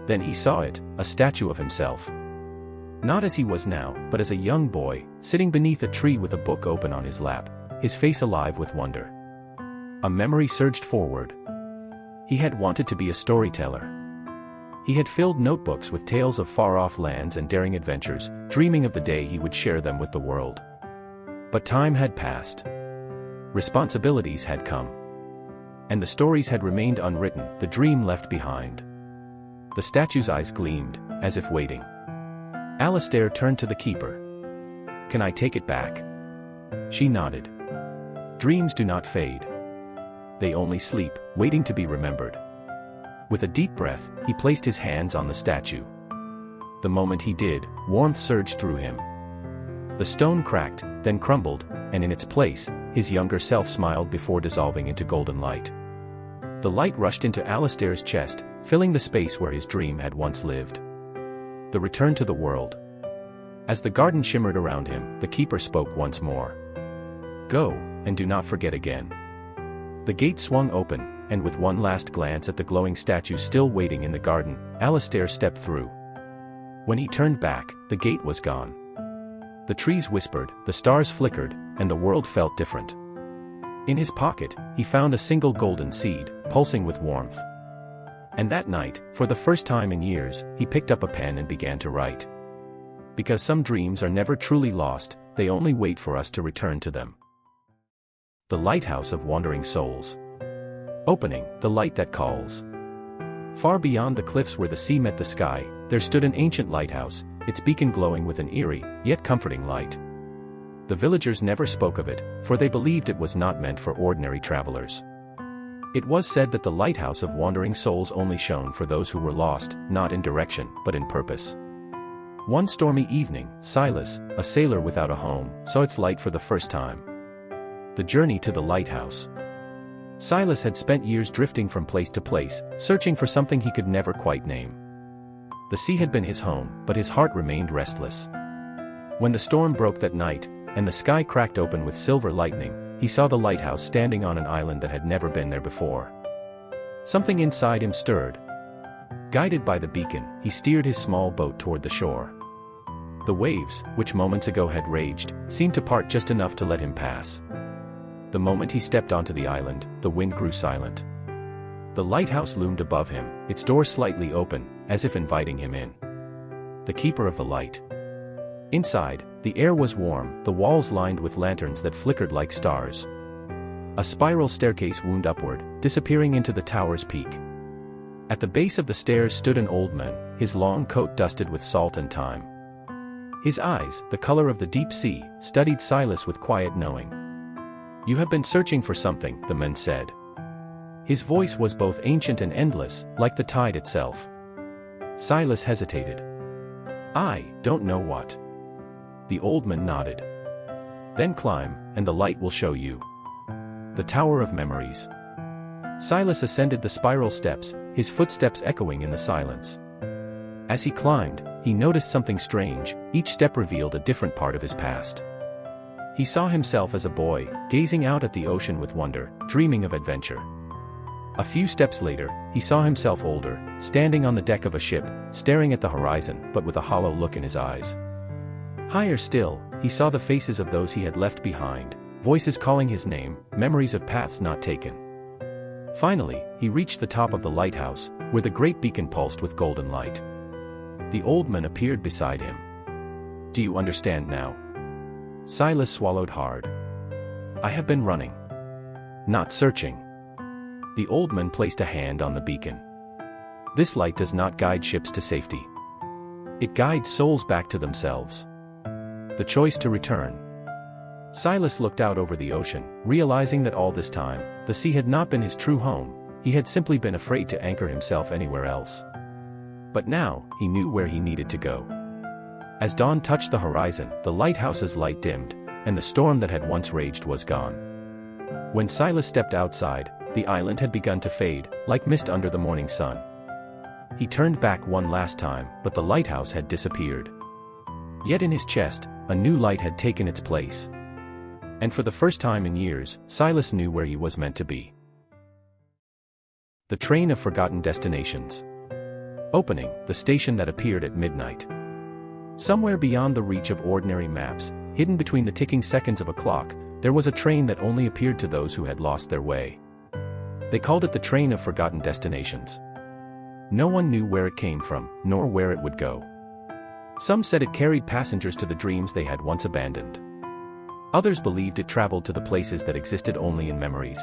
Speaker 3: Then he saw it, a statue of himself. Not as he was now, but as a young boy, sitting beneath a tree with a book open on his lap, his face alive with wonder. A memory surged forward. He had wanted to be a storyteller. He had filled notebooks with tales of far-off lands and daring adventures, dreaming of the day he would share them with the world. But time had passed. Responsibilities had come. And the stories had remained unwritten, the dream left behind. The statue's eyes gleamed, as if waiting. Alastair turned to the keeper. "Can I take it back?" She nodded. Dreams do not fade. They only sleep, waiting to be remembered. With a deep breath, he placed his hands on the statue. The moment he did, warmth surged through him. The stone cracked, then crumbled, and in its place, his younger self smiled before dissolving into golden light. The light rushed into Alastair's chest, filling the space where his dream had once lived. The return to the world. As the garden shimmered around him, the keeper spoke once more. "Go, and do not forget again." The gate swung open, and with one last glance at the glowing statue still waiting in the garden, Alastair stepped through. When he turned back, the gate was gone. The trees whispered, the stars flickered, and the world felt different. In his pocket, he found a single golden seed, pulsing with warmth. And that night, for the first time in years, he picked up a pen and began to write. Because some dreams are never truly lost, they only wait for us to return to them. The Lighthouse of Wandering Souls. Opening, the light that calls. Far beyond the cliffs where the sea met the sky, there stood an ancient lighthouse, its beacon glowing with an eerie, yet comforting light. The villagers never spoke of it, for they believed it was not meant for ordinary travelers. It was said that the Lighthouse of Wandering Souls only shone for those who were lost, not in direction, but in purpose. One stormy evening, Silas, a sailor without a home, saw its light for the first time. The journey to the lighthouse. Silas had spent years drifting from place to place, searching for something he could never quite name. The sea had been his home, but his heart remained restless. When the storm broke that night, and the sky cracked open with silver lightning, he saw the lighthouse standing on an island that had never been there before. Something inside him stirred. Guided by the beacon, he steered his small boat toward the shore. The waves, which moments ago had raged, seemed to part just enough to let him pass. The moment he stepped onto the island, the wind grew silent. The lighthouse loomed above him, its door slightly open, as if inviting him in. The keeper of the light. Inside, the air was warm, the walls lined with lanterns that flickered like stars. A spiral staircase wound upward, disappearing into the tower's peak. At the base of the stairs stood an old man, his long coat dusted with salt and time. His eyes, the color of the deep sea, studied Silas with quiet knowing. "You have been searching for something," the man said. His voice was both ancient and endless, like the tide itself. Silas hesitated. "I don't know what." The old man nodded. "Then climb, and the light will show you." The Tower of Memories. Silas ascended the spiral steps, his footsteps echoing in the silence. As he climbed, he noticed something strange, each step revealed a different part of his past. He saw himself as a boy, gazing out at the ocean with wonder, dreaming of adventure. A few steps later, he saw himself older, standing on the deck of a ship, staring at the horizon, but with a hollow look in his eyes. Higher still, he saw the faces of those he had left behind, voices calling his name, memories of paths not taken. Finally, he reached the top of the lighthouse, where the great beacon pulsed with golden light. The old man appeared beside him. "Do you understand now?" Silas swallowed hard. "I have been running. Not searching." The old man placed a hand on the beacon. "This light does not guide ships to safety. It guides souls back to themselves. The choice to return." Silas looked out over the ocean, realizing that all this time, the sea had not been his true home, he had simply been afraid to anchor himself anywhere else. But now, he knew where he needed to go. As dawn touched the horizon, the lighthouse's light dimmed, and the storm that had once raged was gone. When Silas stepped outside, the island had begun to fade, like mist under the morning sun. He turned back one last time, but the lighthouse had disappeared. Yet in his chest, a new light had taken its place. And for the first time in years, Silas knew where he was meant to be. The Train of Forgotten Destinations. Opening, the station that appeared at midnight. Somewhere beyond the reach of ordinary maps, hidden between the ticking seconds of a clock, there was a train that only appeared to those who had lost their way. They called it the Train of Forgotten Destinations. No one knew where it came from, nor where it would go. Some said it carried passengers to the dreams they had once abandoned. Others believed it traveled to the places that existed only in memories.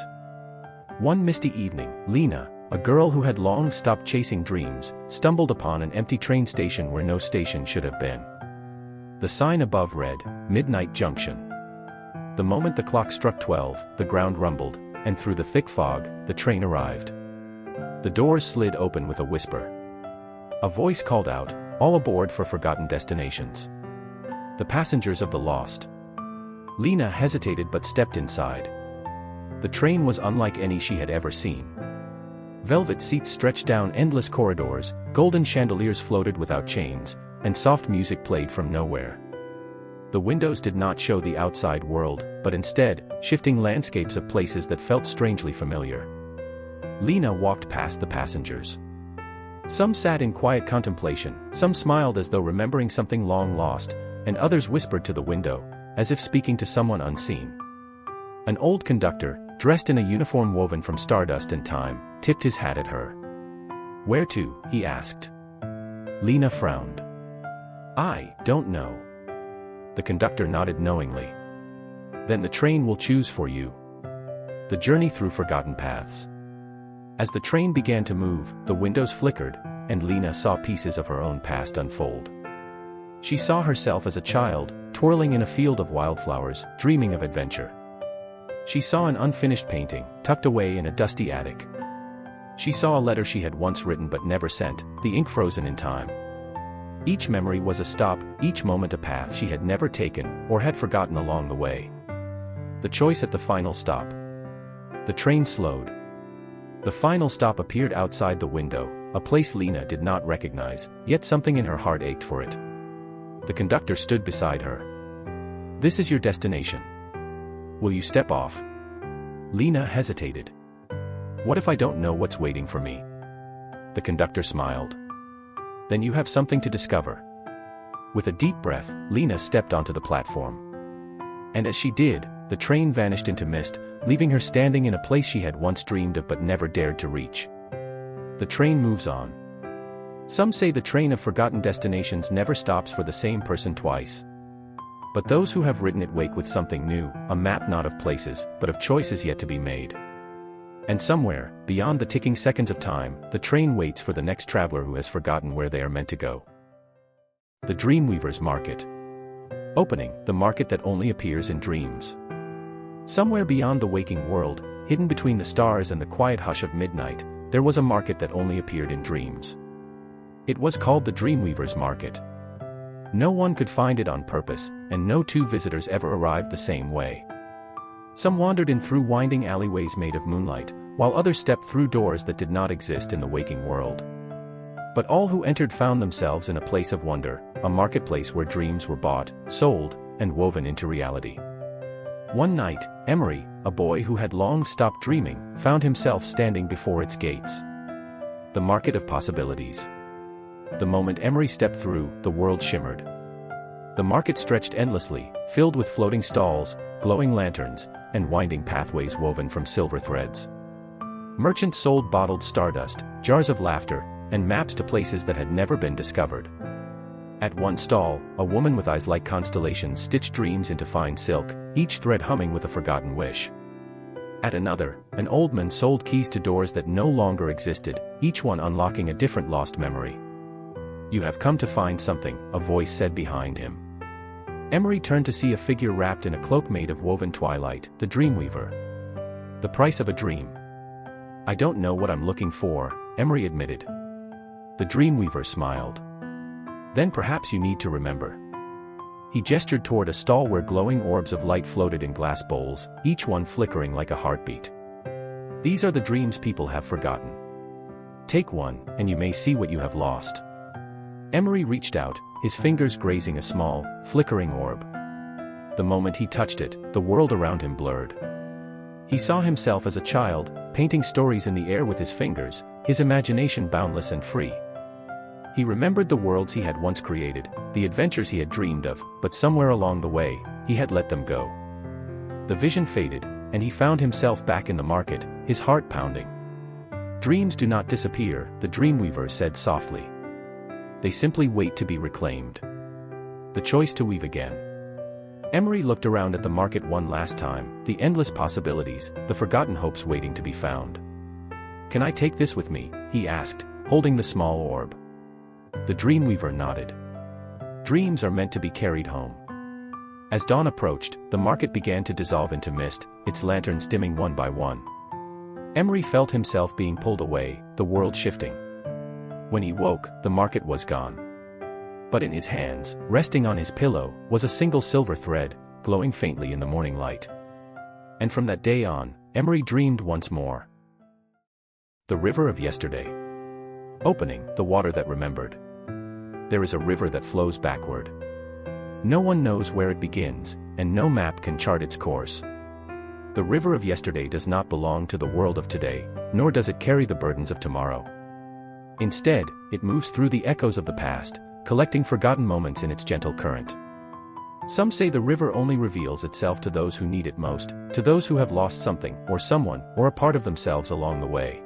Speaker 3: One misty evening, Lena, a girl who had long stopped chasing dreams, stumbled upon an empty train station where no station should have been. The sign above read, "Midnight Junction." The moment the clock struck 12, the ground rumbled, and through the thick fog, the train arrived. The doors slid open with a whisper. A voice called out, "All aboard for Forgotten Destinations. The passengers of the lost." Lena hesitated but stepped inside. The train was unlike any she had ever seen. Velvet seats stretched down endless corridors, golden chandeliers floated without chains, and soft music played from nowhere. The windows did not show the outside world, but instead, shifting landscapes of places that felt strangely familiar. Lena walked past the passengers. Some sat in quiet contemplation, some smiled as though remembering something long lost, and others whispered to the window, as if speaking to someone unseen. An old conductor, dressed in a uniform woven from stardust and time, tipped his hat at her. "Where to?" he asked. Lena frowned. "I don't know." The conductor nodded knowingly. "Then the train will choose for you." The journey through forgotten paths. As the train began to move, the windows flickered, and Lena saw pieces of her own past unfold. She saw herself as a child, twirling in a field of wildflowers, dreaming of adventure. She saw an unfinished painting, tucked away in a dusty attic. She saw a letter she had once written but never sent, the ink frozen in time. Each memory was a stop, each moment a path she had never taken, or had forgotten along the way. The choice at the final stop. The train slowed. The final stop appeared outside the window, a place Lena did not recognize, yet something in her heart ached for it. The conductor stood beside her. "This is your destination. Will you step off?" Lena hesitated. "What if I don't know what's waiting for me?" The conductor smiled. "Then you have something to discover." With a deep breath, Lena stepped onto the platform. And as she did, the train vanished into mist, leaving her standing in a place she had once dreamed of but never dared to reach. The train moves on. Some say the train of forgotten destinations never stops for the same person twice. But those who have ridden it wake with something new, a map not of places, but of choices yet to be made. And somewhere, beyond the ticking seconds of time, the train waits for the next traveler who has forgotten where they are meant to go. The Dreamweaver's Market. Opening, the market that only appears in dreams. Somewhere beyond the waking world, hidden between the stars and the quiet hush of midnight, there was a market that only appeared in dreams. It was called the Dreamweaver's Market. No one could find it on purpose, and no two visitors ever arrived the same way. Some wandered in through winding alleyways made of moonlight, while others stepped through doors that did not exist in the waking world. But all who entered found themselves in a place of wonder, a marketplace where dreams were bought, sold, and woven into reality. One night, Emery, a boy who had long stopped dreaming, found himself standing before its gates. The market of possibilities. The moment Emery stepped through, the world shimmered. The market stretched endlessly, filled with floating stalls, glowing lanterns, and winding pathways woven from silver threads. Merchants sold bottled stardust, jars of laughter, and maps to places that had never been discovered. At one stall, a woman with eyes like constellations stitched dreams into fine silk, each thread humming with a forgotten wish. At another, an old man sold keys to doors that no longer existed, each one unlocking a different lost memory. "You have come to find something," a voice said behind him. Emery turned to see a figure wrapped in a cloak made of woven twilight, the Dreamweaver. "The price of a dream." "I don't know what I'm looking for," Emery admitted. The Dreamweaver smiled. "Then perhaps you need to remember." He gestured toward a stall where glowing orbs of light floated in glass bowls, each one flickering like a heartbeat. "These are the dreams people have forgotten. Take one, and you may see what you have lost." Emery reached out, his fingers grazing a small, flickering orb. The moment he touched it, the world around him blurred. He saw himself as a child, painting stories in the air with his fingers, his imagination boundless and free. He remembered the worlds he had once created, the adventures he had dreamed of, but somewhere along the way, he had let them go. The vision faded, and he found himself back in the market, his heart pounding. "Dreams do not disappear," the Dreamweaver said softly. "They simply wait to be reclaimed." The choice to weave again. Emery looked around at the market one last time, the endless possibilities, the forgotten hopes waiting to be found. "Can I take this with me?" he asked, holding the small orb. The Dreamweaver nodded. Dreams are meant to be carried home. As dawn approached, the market began to dissolve into mist, its lanterns dimming one by one. Emery felt himself being pulled away, the world shifting. When he woke, the market was gone. But in his hands, resting on his pillow, was a single silver thread, glowing faintly in the morning light. And from that day on, Emery dreamed once more. The River of Yesterday. Opening, the water that remembered. There is a river that flows backward. No one knows where it begins, and no map can chart its course. The river of yesterday does not belong to the world of today, nor does it carry the burdens of tomorrow. Instead, it moves through the echoes of the past, collecting forgotten moments in its gentle current. Some say the river only reveals itself to those who need it most, to those who have lost something, or someone, or a part of themselves along the way.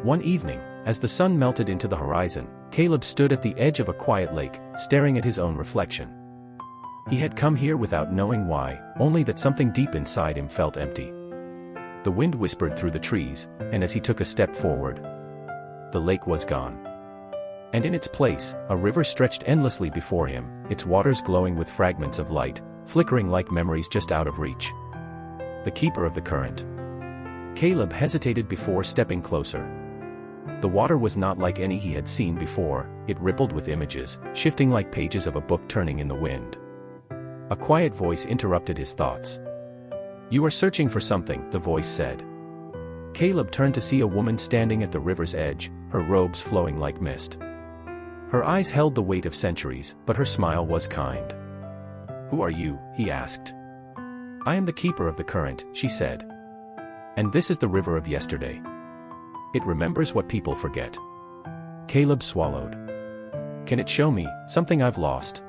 Speaker 3: One evening, as the sun melted into the horizon, Caleb stood at the edge of a quiet lake, staring at his own reflection. He had come here without knowing why, only that something deep inside him felt empty. The wind whispered through the trees, and as he took a step forward, the lake was gone. And in its place, a river stretched endlessly before him, its waters glowing with fragments of light, flickering like memories just out of reach. The keeper of the current. Caleb hesitated before stepping closer. The water was not like any he had seen before, it rippled with images, shifting like pages of a book turning in the wind. A quiet voice interrupted his thoughts. "You are searching for something," the voice said. Caleb turned to see a woman standing at the river's edge, her robes flowing like mist. Her eyes held the weight of centuries, but her smile was kind. "Who are you?" he asked. "I am the keeper of the current," she said. "And this is the river of yesterday. It remembers what people forget." Caleb swallowed. "Can it show me something I've lost?"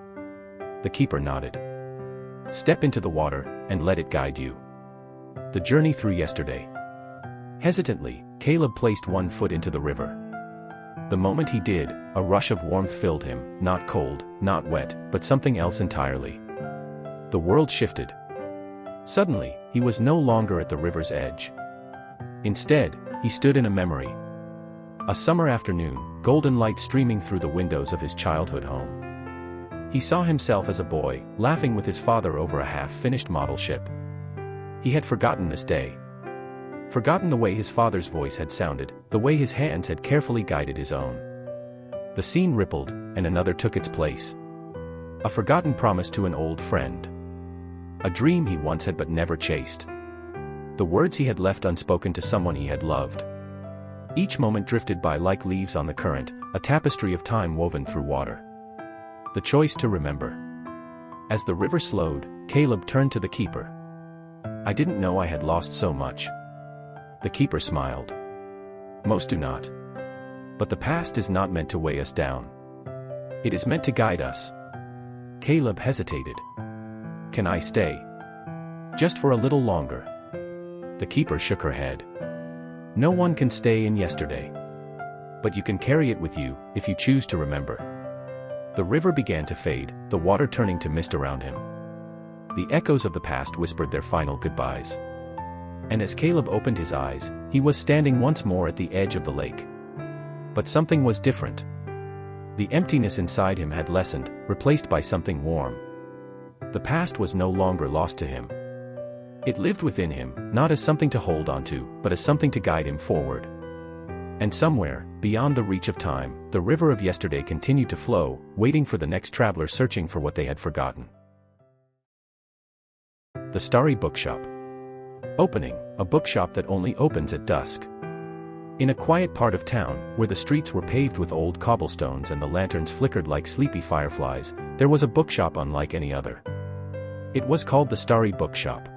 Speaker 3: The keeper nodded. "Step into the water, and let it guide you. The journey through yesterday." Hesitantly, Caleb placed one foot into the river. The moment he did, a rush of warmth filled him, not cold, not wet, but something else entirely. The world shifted. Suddenly, he was no longer at the river's edge. Instead, he stood in a memory. A summer afternoon, golden light streaming through the windows of his childhood home. He saw himself as a boy, laughing with his father over a half-finished model ship. He had forgotten this day. Forgotten the way his father's voice had sounded, the way his hands had carefully guided his own. The scene rippled, and another took its place. A forgotten promise to an old friend. A dream he once had but never chased. The words he had left unspoken to someone he had loved. Each moment drifted by like leaves on the current, a tapestry of time woven through water. The choice to remember. As the river slowed, Caleb turned to the keeper. "I didn't know I had lost so much." The keeper smiled. "Most do not. But the past is not meant to weigh us down. It is meant to guide us." Caleb hesitated. "Can I stay? Just for a little longer?" The keeper shook her head. "No one can stay in yesterday. But you can carry it with you, if you choose to remember." The river began to fade, the water turning to mist around him. The echoes of the past whispered their final goodbyes. And as Caleb opened his eyes, he was standing once more at the edge of the lake. But something was different. The emptiness inside him had lessened, replaced by something warm. The past was no longer lost to him. It lived within him, not as something to hold on to, but as something to guide him forward. And somewhere, beyond the reach of time, the river of yesterday continued to flow, waiting for the next traveler searching for what they had forgotten. The Starry Bookshop. Opening, a bookshop that only opens at dusk. In a quiet part of town, where the streets were paved with old cobblestones and the lanterns flickered like sleepy fireflies, there was a bookshop unlike any other. It was called the Starry Bookshop.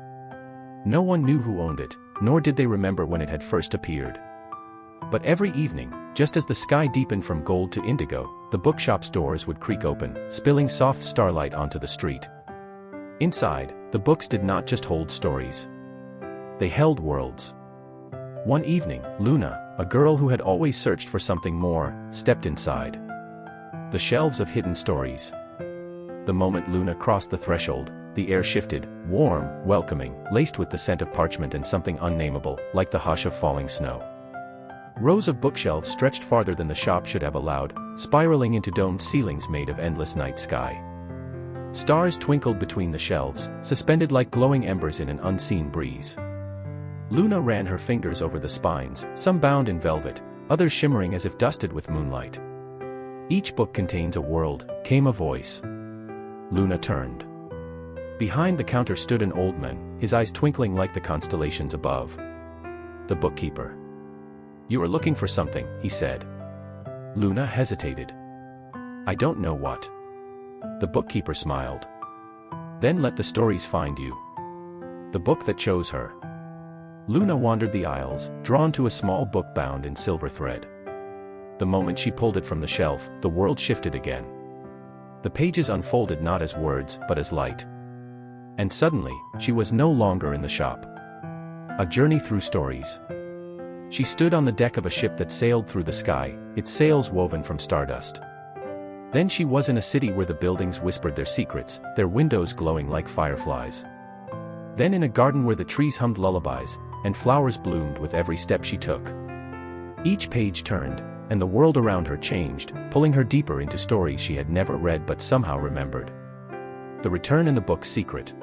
Speaker 3: No one knew who owned it, nor did they remember when it had first appeared. But every evening, just as the sky deepened from gold to indigo, the bookshop's doors would creak open, spilling soft starlight onto the street. Inside, the books did not just hold stories. They held worlds. One evening, Luna, a girl who had always searched for something more, stepped inside. The shelves of hidden stories. The moment Luna crossed the threshold, the air shifted, warm, welcoming, laced with the scent of parchment and something unnameable, like the hush of falling snow. Rows of bookshelves stretched farther than the shop should have allowed, spiraling into domed ceilings made of endless night sky. Stars twinkled between the shelves, suspended like glowing embers in an unseen breeze. Luna ran her fingers over the spines, some bound in velvet, others shimmering as if dusted with moonlight. Each book contains a world, came a voice. Luna turned. Behind the counter stood an old man, his eyes twinkling like the constellations above. The bookkeeper. "You are looking for something," he said. Luna hesitated. "I don't know what." The bookkeeper smiled. "Then let the stories find you." The book that chose her. Luna wandered the aisles, drawn to a small book bound in silver thread. The moment she pulled it from the shelf, the world shifted again. The pages unfolded not as words but as light. And suddenly, she was no longer in the shop. A journey through stories. She stood on the deck of a ship that sailed through the sky, its sails woven from stardust. Then she was in a city where the buildings whispered their secrets, their windows glowing like fireflies. Then in a garden where the trees hummed lullabies, and flowers bloomed with every step she took. Each page turned, and the world around her changed, pulling her deeper into stories she had never read but somehow remembered. The return in the book's secret.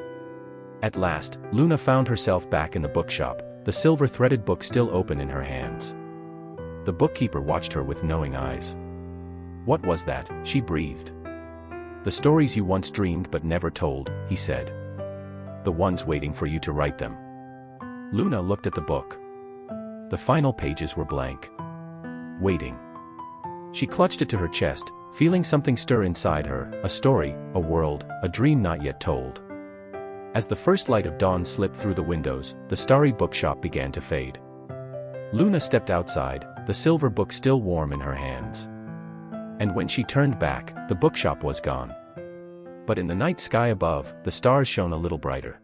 Speaker 3: At last, Luna found herself back in the bookshop, the silver-threaded book still open in her hands. The bookkeeper watched her with knowing eyes. "What was that?" she breathed. "The stories you once dreamed but never told," he said. "The ones waiting for you to write them." Luna looked at the book. The final pages were blank. Waiting. She clutched it to her chest, feeling something stir inside her, a story, a world, a dream not yet told. As the first light of dawn slipped through the windows, the starry bookshop began to fade. Luna stepped outside, the silver book still warm in her hands. And when she turned back, the bookshop was gone. But in the night sky above, the stars shone a little brighter.